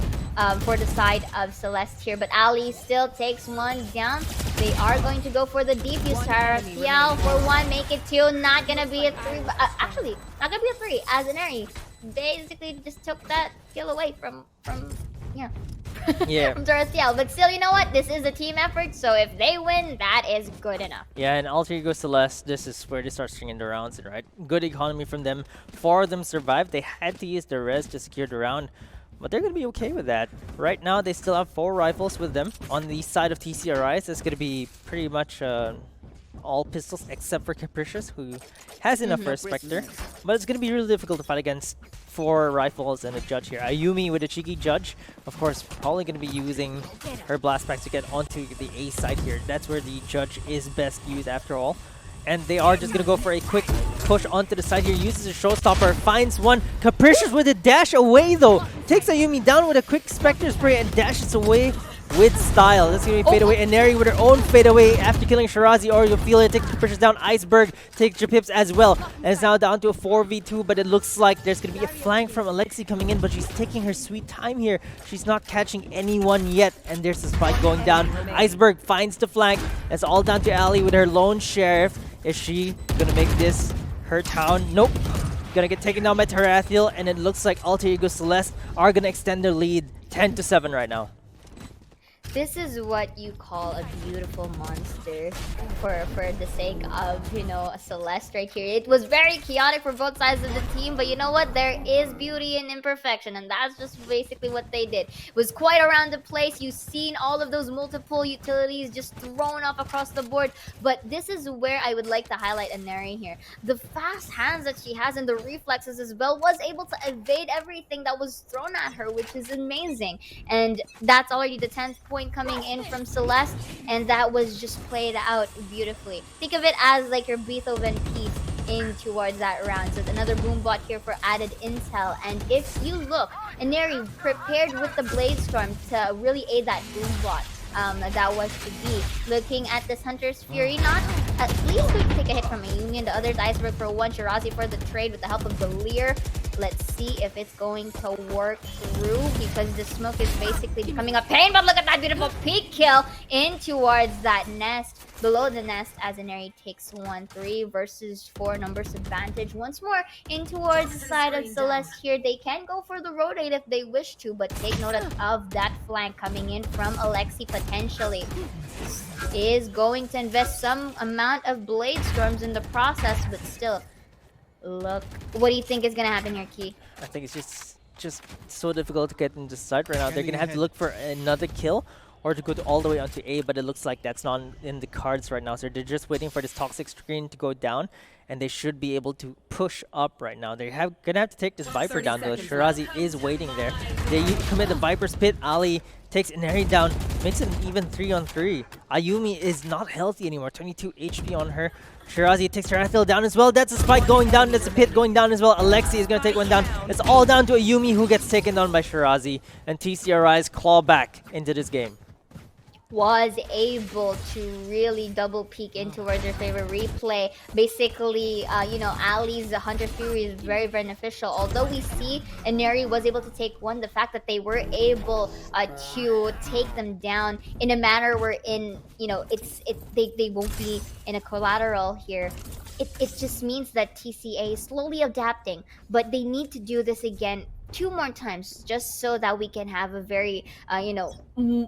for the side of Celestè here. But Ali still takes one down. They are going to go for the defuse. Tarathiel for 1, make it 2. Not going to be a 3. Actually, not going to be a 3. As an Airy basically just took that kill away from Yeah. from Tarathiel. But still, you know what? This is a team effort, so if they win, that is good enough. Yeah, and Alter Ego Celestè, this is where they start stringing the rounds in, right? Good economy from them. 4 of them survived. They had to use the res to secure the round, but they're going to be okay with that. Right now, they still have 4 rifles with them. On the side of TCRIs, it's going to be pretty much all pistols except for Capricious, who has enough for a Spectre. But it's going to be really difficult to fight against 4 rifles and a Judge here. Ayumi with a cheeky Judge, of course, probably going to be using her blast packs to get onto the A side here. That's where the Judge is best used after all. And they are just going to go for a quick push onto the side here. Uses a showstopper, finds one. Capricious with a dash away though. Takes Ayumi down with a quick Spectre spray and dashes away with style. That's going to be fade away. And Neri with her own fade away after killing Shirazi. Or you'll feel it. Takes Capricious down. Iceberg takes Japips as well. And it's now down to a 4v2. But it looks like there's going to be a flank from Alexi coming in. But she's taking her sweet time here. She's not catching anyone yet. And there's the spike going down. Iceberg finds the flank. It's all down to Ali with her lone sheriff. Is she going to make this her town? Nope. Gonna get taken down by Tarathiel. And it looks like Alter Ego Celeste are going to extend their lead 10-7 right now. This is what you call a beautiful monster for the sake of, you know, a Celeste right here. It was very chaotic for both sides of the team, but you know what? There is beauty in imperfection, and that's just basically what they did. It was quite around the place. You've seen all of those multiple utilities just thrown up across the board, but this is where I would like to highlight Aneri here. The fast hands that she has and the reflexes as well was able to evade everything that was thrown at her, which is amazing. And that's already the 10th point coming in from Celeste, and that was just played out beautifully. Think of it as like your Beethoven piece in towards that round. So another boom bot here for added intel. And if you look, Aneri prepared with the Blade Storm to really aid that boom bot. That was to be. Looking at this Hunter's Fury, not at least we can take a hit from Ayumi and the others. Iceberg for one, Shirazi for the trade with the help of the Lear. Let's see if it's going to work through, because the smoke is basically becoming a pain. But look at that beautiful peek kill in towards that nest, below the nest, as Aneri takes 1-3 versus 4 numbers advantage. Once more in towards the side of Celeste here. They can go for the rotate if they wish to, but take note of that flank coming in from Alexi potentially. Is going to invest some amount of Blade Storms in the process, but still. Look, what do you think is gonna happen here, Key? I think it's just so difficult to get into sight right now. They're gonna have to look for another kill or to go all the way onto A, but it looks like that's not in the cards right now. So they're just waiting for this toxic screen to go down, and they should be able to push up right now. They're gonna have to take this Viper down though. Shirazi is waiting there. They commit the Viper's Pit. Ali takes Inari down, makes it an even 3-on-3. Ayumi is not healthy anymore, 22 HP on her. Shirazi takes Tarathiel down as well. That's a spike going down. That's a pit going down as well. Alexi is going to take one down. It's all down to Ayumi, who gets taken down by Shirazi. And TCRI's claw back into this game. Was able to really double peek in towards their favorite replay. Basically, you know, Ali's Hunter Fury is very beneficial. Although we see Aneri was able to take one, the fact that they were able to take them down in a manner wherein, you know, they won't be in a collateral here. It just means that TCA is slowly adapting, but they need to do this again 2 more times just so that we can have a very you know,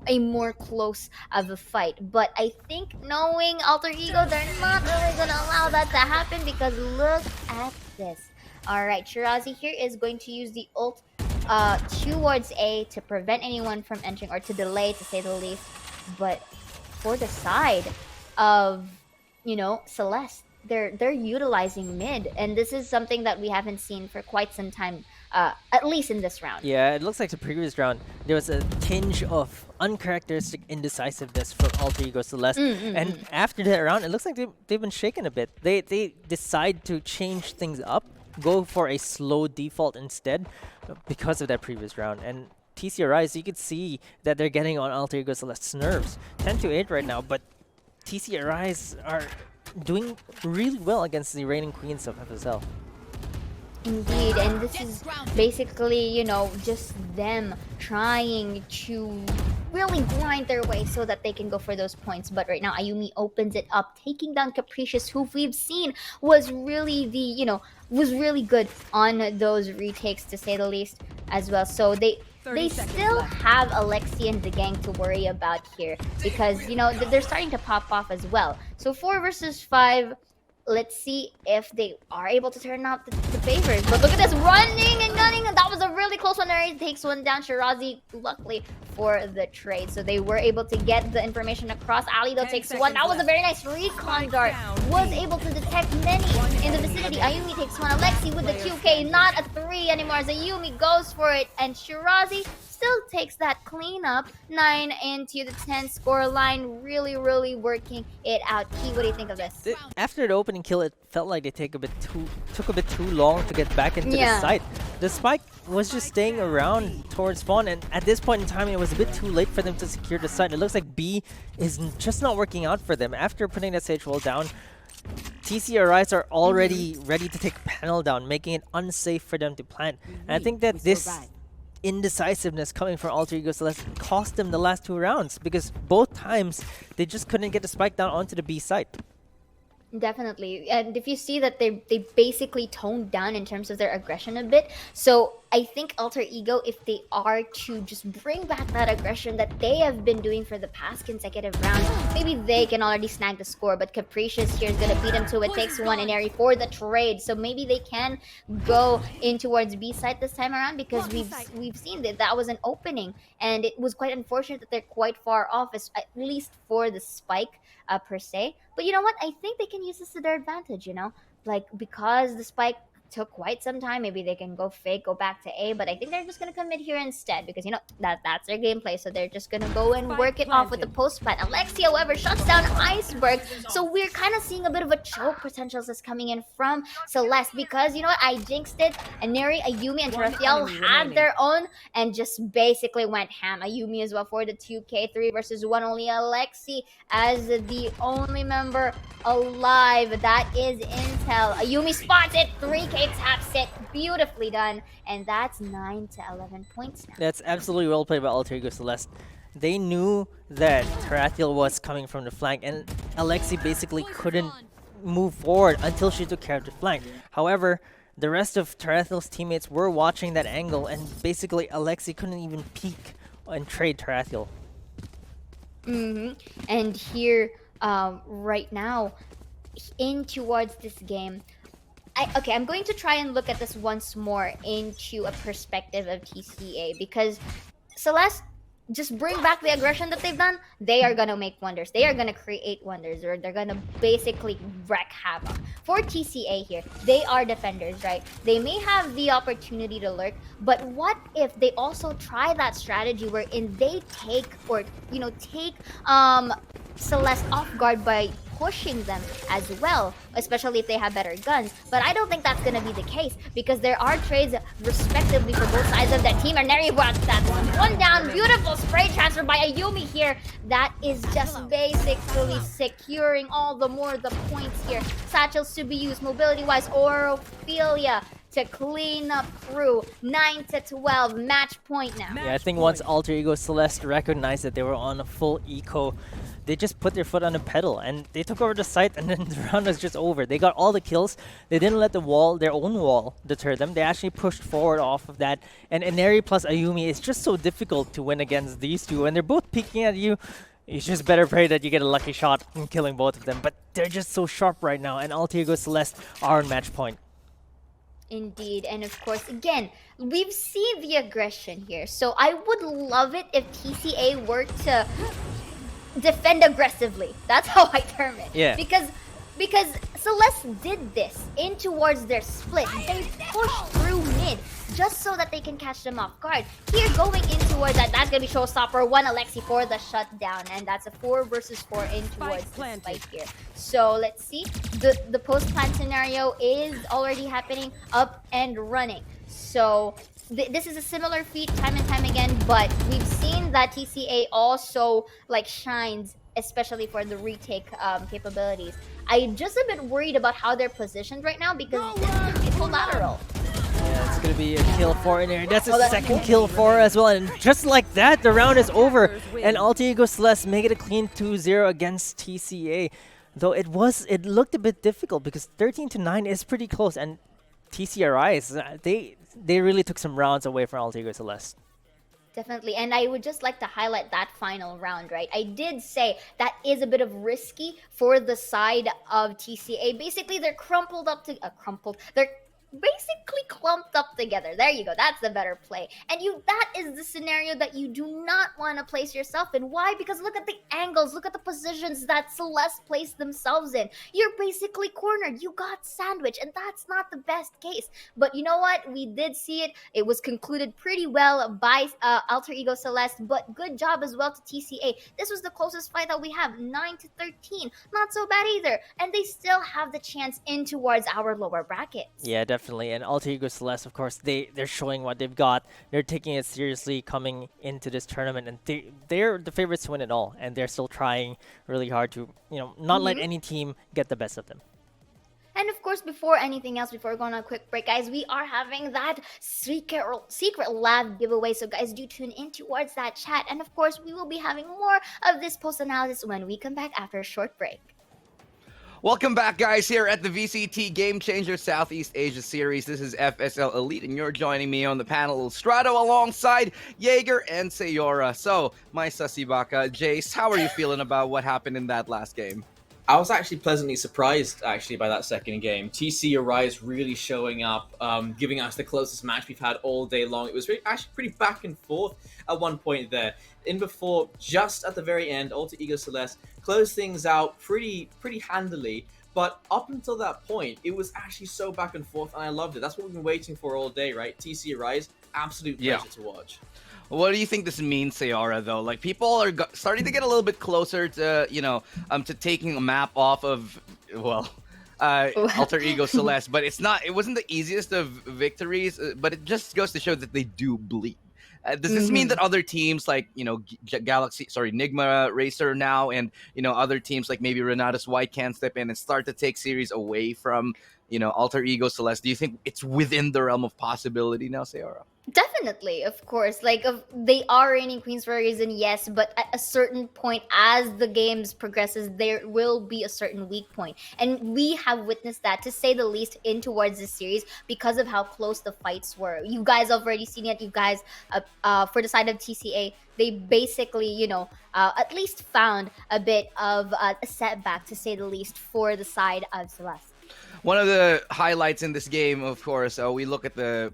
a more close of a fight. But I think knowing Alter Ego, they're not really gonna allow that to happen, because look at this. All right, Shirazi here is going to use the ult towards A to prevent anyone from entering, or to delay, to say the least. But for the side of, you know, Celeste, they're utilizing mid, and this is something that we haven't seen for quite some time. At least in this round. Yeah, it looks like the previous round, there was a tinge of uncharacteristic indecisiveness from Alter Ego Celeste. And after that round, it looks like they've been shaken a bit. They decide to change things up, go for a slow default instead, because of that previous round. And TCRI, so you could see that they're getting on Alter Ego Celeste's nerves. 10-8 right now, but TCRIs are doing really well against the reigning queens of FSL. Indeed, and this is basically, you know, just them trying to really grind their way so that they can go for those points. But right now, Ayumi opens it up, taking down Capricious, who we've seen was really the, you know, was really good on those retakes, to say the least, as well. So they still have Alexi and the gang to worry about here, because, you know, they're starting to pop off as well. So 4 versus 5. let's see if they are able to turn out the favors. But look at this, running and gunning, and that was a really close one. He takes one down. Shirazi, luckily for the trade, so they were able to get the information across. Ali though 10 takes one. seconds That was a left. very nice recon dart. down. Was able to detect many in the vicinity. Ayumi takes one. Alexi with the 2K, not a 3 anymore as Ayumi goes for it, and Shirazi still takes that cleanup. 9 into the 10 score line. Really, really working it out. Key, what do you think of this? After the opening kill, it felt like they took a bit too long to get back into the site. The spike was just staying around towards spawn, and at this point in time, it was a bit too late for them to secure the site. It looks like B is just not working out for them. After putting that sage wall down, TC Arise are already ready to take panel down, making it unsafe for them to plant. And I think that this indecisiveness coming from Alter Ego Celeste cost them the last 2 rounds, because both times they just couldn't get the spike down onto the B site. Definitely. And if you see that they basically toned down in terms of their aggression a bit. So I think Alter Ego, if they are to just bring back that aggression that they have been doing for the past consecutive rounds, maybe they can already snag the score. But Capricious here is going to beat him to it. Takes one in Airy for the trade. So maybe they can go in towards B side this time around, because we've seen that was an opening. And it was quite unfortunate that they're quite far off, at least for the spike per se. But you know what? I think they can use this to their advantage, Like, because the spike took quite some time, maybe they can go fake, go back to A, but I think they're just going to commit here instead, because, that's their gameplay, so they're just going to go and work it off with the post plant. Alexi, however, shuts down Iceberg, so we're kind of seeing a bit of a choke potentials that's coming in from Celeste, because, I jinxed it, and Neri, Ayumi, and Tarathiel had their own, and just basically went ham. Ayumi as well for the 2K, 3 versus 1, only Alexi as the only member alive. That is Intel. Ayumi spots it, 3K taps it, beautifully done, and that's 9 to 11 points now. That's absolutely well played by Alter Ego Celeste. They knew that Tarathiel was coming from the flank, and Alexi basically couldn't move forward until she took care of the flank. However, the rest of Tarathiel's teammates were watching that angle, and basically Alexi couldn't even peek and trade Tarathiel. And here, right now, in towards this game, I'm going to try and look at this once more into a perspective of TCA, because Celeste, just bring back the aggression that they've done, they are going to make wonders. They are going to create wonders, or they're going to basically wreak havoc. For TCA here, they are defenders, right? They may have the opportunity to lurk, but what if they also try that strategy wherein they take Celeste off guard by pushing them as well, especially if they have better guns. But I don't think that's going to be the case, because there are trades respectively for both sides of that team. And there you go, that's one down. Beautiful spray transfer by Ayumi here. That is just basically securing all the more the points here. Satchels to be used mobility-wise, or Ophelia to clean up through. 9 to 12, match point now. Yeah, I think once Alter Ego Celeste recognized that they were on a full eco, they just put their foot on the pedal and they took over the site, and then the round was just over. They got all the kills. They didn't let their own wall, deter them. They actually pushed forward off of that. And Ineri plus Ayumi is just so difficult to win against these two. And they're both peeking at you. You just better pray that you get a lucky shot in killing both of them. But they're just so sharp right now, and Alter Ego Celeste are on match point. Indeed, and of course, again, we've seen the aggression here. So I would love it if TCA were to defend aggressively. That's how I term it. Yeah. Because Celeste did this in towards their split. They pushed through mid just so that they can catch them off guard. Here, going in towards that's gonna be showstopper. 1 Alexi for the shutdown, and that's a 4 versus 4 in towards the spike here. So let's see. The post plant scenario is already happening, up and running. So this is a similar feat time and time again, but we've seen that TCA also shines, especially for the retake capabilities. I'm just a bit worried about how they're positioned right now, because it's collateral. Yeah, it's gonna be a kill for in there. That's a second kill for her as well, and just like that, the round is over, and Alter Ego Celeste make it a clean 2-0 against TCA. Though it looked a bit difficult, because 13-9 is pretty close, and TCRI they really took some rounds away from Alter Ego Celeste. Definitely. And I would just like to highlight that final round, right? I did say that is a bit of risky for the side of TCA. Basically, they're they're basically clumped up together. There you go. That's the better play. And that is the scenario that you do not want to place yourself in. Why? Because look at the angles, look at the positions that Celeste placed themselves in. You're basically cornered. You got sandwiched, and that's not the best case. But you know what? We did see it. It was concluded pretty well by Alter Ego Celeste, but good job as well to TCA. This was the closest fight that we have, 9-13. Not so bad either. And they still have the chance in towards our lower brackets. Yeah, definitely. And Alter Ego Celeste, of course, they're showing what they've got. They're taking it seriously coming into this tournament, and they're the favorites to win it all. And they're still trying really hard to, not let any team get the best of them. And of course, before anything else, before going on a quick break, guys, we are having that secret lab giveaway. So guys, do tune in towards that chat. And of course, we will be having more of this post-analysis when we come back after a short break. Welcome back, guys, here at the VCT Game Changer Southeast Asia Series. This is FSL Elite, and you're joining me on the panel, Strato, alongside Jaeger and Sayora. So, my Sasibaka, Jace, how are you feeling about what happened in that last game? I was actually pleasantly surprised, by that second game. TC Arise really showing up, giving us the closest match we've had all day long. It was actually pretty back and forth at one point there. In before, just at the very end, Alter Ego Celeste closed things out pretty handily. But up until that point, it was actually so back and forth, and I loved it. That's what we've been waiting for all day, right? TC Arise, absolute pleasure to watch. What do you think this means, Sayora, though? Like, people are starting to get a little bit closer to, to taking a map off of, Alter Ego Celeste, but it wasn't the easiest of victories, but it just goes to show that they do bleed. Does this mean that other teams like, Nigma Racer now, and, other teams like maybe Renatus White can step in and start to take series away from, Alter Ego Celeste? Do you think it's within the realm of possibility now, Sayora? Definitely, of course. They are reigning queens for a reason, yes, but at a certain point, as the games progresses, there will be a certain weak point. And we have witnessed that, to say the least, in towards this series because of how close the fights were. You guys have already seen it. You guys, for the side of TCA, they basically, at least found a bit of a setback, to say the least, for the side of Celeste. One of the highlights in this game, of course, we look at the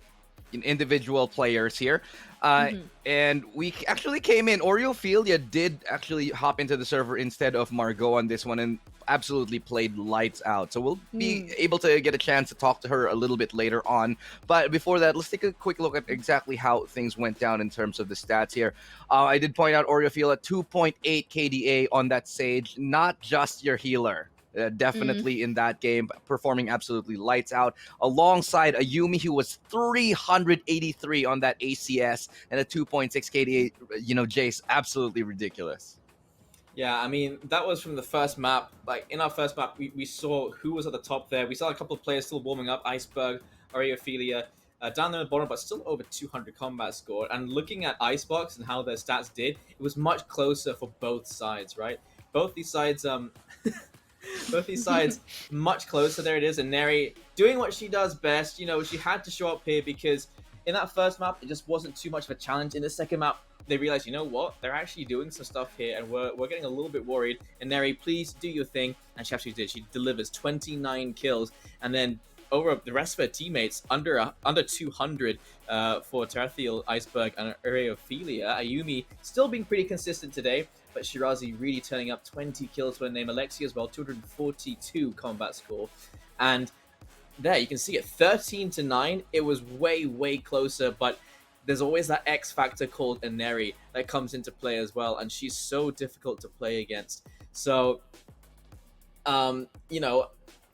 individual players here, and we actually came in. Oreophilia did actually hop into the server instead of Margot on this one and absolutely played lights out. So we'll be able to get a chance to talk to her a little bit later on. But before that, let's take a quick look at exactly how things went down in terms of the stats here. I did point out Oreophilia 2.8 KDA on that Sage, not just your healer. Definitely in that game, performing absolutely lights out, alongside Ayumi, who was 383 on that ACS and a 2.6 KDA. Jace, absolutely ridiculous. Yeah, I mean, that was from the first map. Like, in our first map, we saw who was at the top there. We saw a couple of players still warming up, Iceberg, Oreophilia, down there at the bottom, but still over 200 combat score. And looking at Icebox and how their stats did, it was much closer for both sides, right? Both these sides, much closer. There it is. And Neri doing what she does best. She had to show up here because in that first map, it just wasn't too much of a challenge. In the second map, they realized, you know what? They're actually doing some stuff here, and we're getting a little bit worried. And Neri, please do your thing. And she actually did. She delivers 29 kills. And then over the rest of her teammates, under 200 for Tarathiel, Iceberg, and Oreophilia. Ayumi still being pretty consistent today. But Shirazi really turning up 20 kills for her name. Alexia as well, 242 combat score. And there, you can see it, 13-9. It was way closer, but there's always that X factor called Ineri that comes into play as well, and she's so difficult to play against. So, from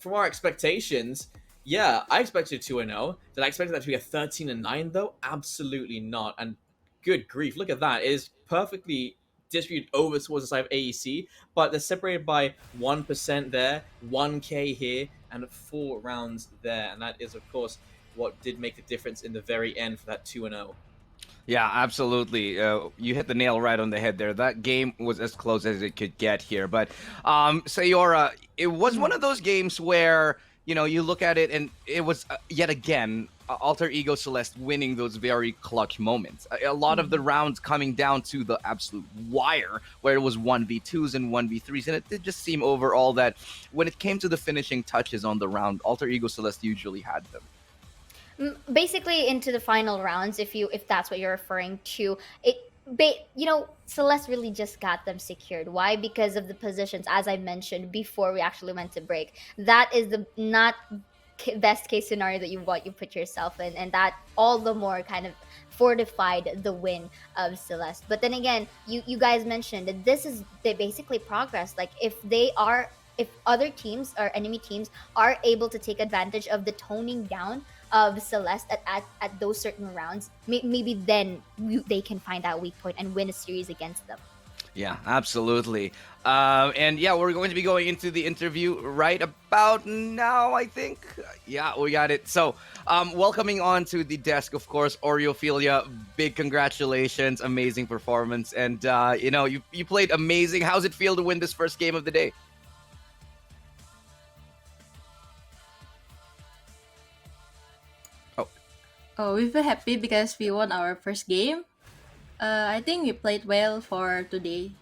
our expectations, yeah, I expected 2-0. Did I expect that to be a 13-9 though? Absolutely not. And good grief, look at that. It is perfectly distributed over towards the side of AEC, but they're separated by 1% there, 1k here, and 4 rounds there. And that is, of course, what did make the difference in the very end for that 2-0. Yeah, absolutely. You hit the nail right on the head there. That game was as close as it could get here. But Sayora, it was one of those games where, you look at it and it was yet again Alter Ego Celeste winning those very clutch moments. A lot of the rounds coming down to the absolute wire, where it was 1v2s and 1v3s, and it did just seem overall that when it came to the finishing touches on the round, Alter Ego Celeste usually had them. Basically into the final rounds, if that's what you're referring to, Celeste really just got them secured. Why? Because of the positions, as I mentioned before we actually went to break. That is the not best case scenario that you put yourself in, and that all the more kind of fortified the win of Celeste. But then again, you guys mentioned that they basically progress. Like if other teams or enemy teams are able to take advantage of the toning down of Celeste at those certain rounds, maybe then they can find that weak point and win a series against them. Yeah, absolutely. And yeah, we're going to be going into the interview right about now, I think. Yeah, we got it. So, welcoming on to the desk, of course, Oreophilia. Big congratulations, amazing performance, and you played amazing. How's it feel to win this first game of the day? Oh, we feel happy because we won our first game. I think we played well for today.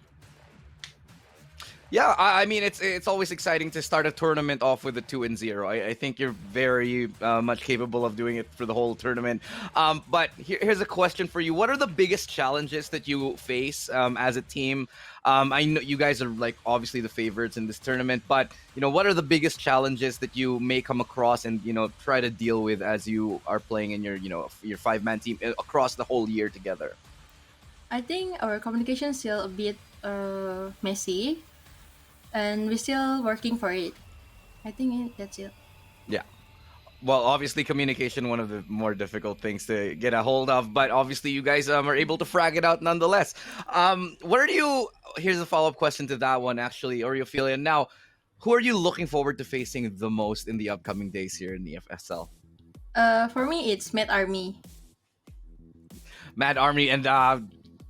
Yeah, I mean, it's always exciting to start a tournament off with a 2-0. I think you're very much capable of doing it for the whole tournament. But here's a question for you. What are the biggest challenges that you face as a team? I know you guys are like obviously the favorites in this tournament, but what are the biggest challenges that you may come across and try to deal with as you are playing in your your 5-man team across the whole year together? I think our communication is still a bit messy, and we're still working for it. I think that's it. Yeah. Well, obviously communication, one of the more difficult things to get a hold of, but obviously you guys are able to frag it out nonetheless. Here's a follow-up question to that one, actually, Oreophilia. Now, who are you looking forward to facing the most in the upcoming days here in the FSL? For me, it's Mad Army. Mad Army, and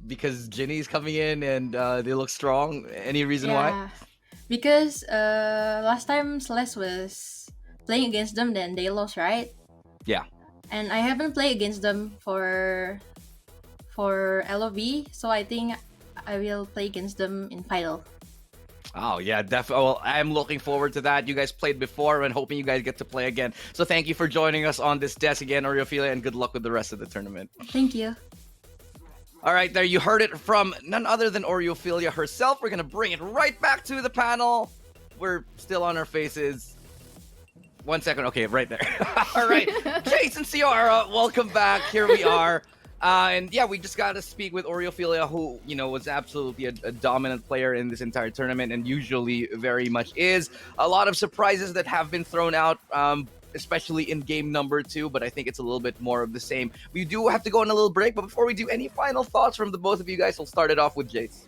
because Ginny's coming in and they look strong. Any reason why? Because last time Celeste was playing against them, then they lost, right? Yeah. And I haven't played against them for LOB, so I think I will play against them in final. Oh, yeah, definitely. Well, I'm looking forward to that. You guys played before and hoping you guys get to play again. So thank you for joining us on this desk again, Oreophilia, and good luck with the rest of the tournament. Thank you. All right, there you heard it from none other than Oreophilia herself. We're going to bring it right back to the panel. We're still on our faces. 1 second. Okay, right there. All right. Jason Ciara, welcome back. Here we are. And yeah, we just got to speak with Oreophilia, who, was absolutely a dominant player in this entire tournament and usually very much is. A lot of surprises that have been thrown out, especially in game number 2, but I think it's a little bit more of the same. We do have to go on a little break, but before we do, any final thoughts from the both of you guys? We'll start it off with Jace.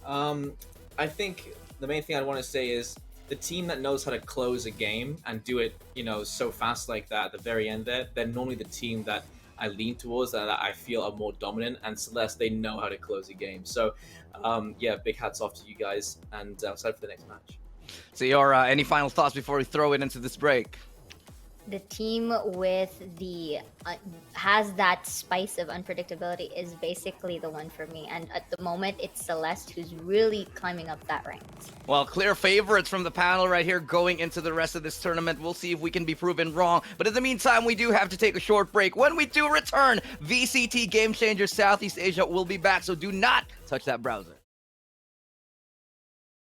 I think the main thing I want to say is the team that knows how to close a game and do it, so fast like that at the very end there, they're normally the team that I lean towards and that I feel are more dominant. And Celeste, they know how to close a game. So, yeah, big hats off to you guys, and excited for the next match. So, Ciara, any final thoughts before we throw it into this break? The team with has that spice of unpredictability is basically the one for me, and at the moment it's Celeste who's really climbing up that ranks. Well, clear favorites from the panel right here going into the rest of this tournament. We'll see if we can be proven wrong, but in the meantime we do have to take a short break. When we do return, VCT Game Changer Southeast Asia will be back, so do not touch that browser.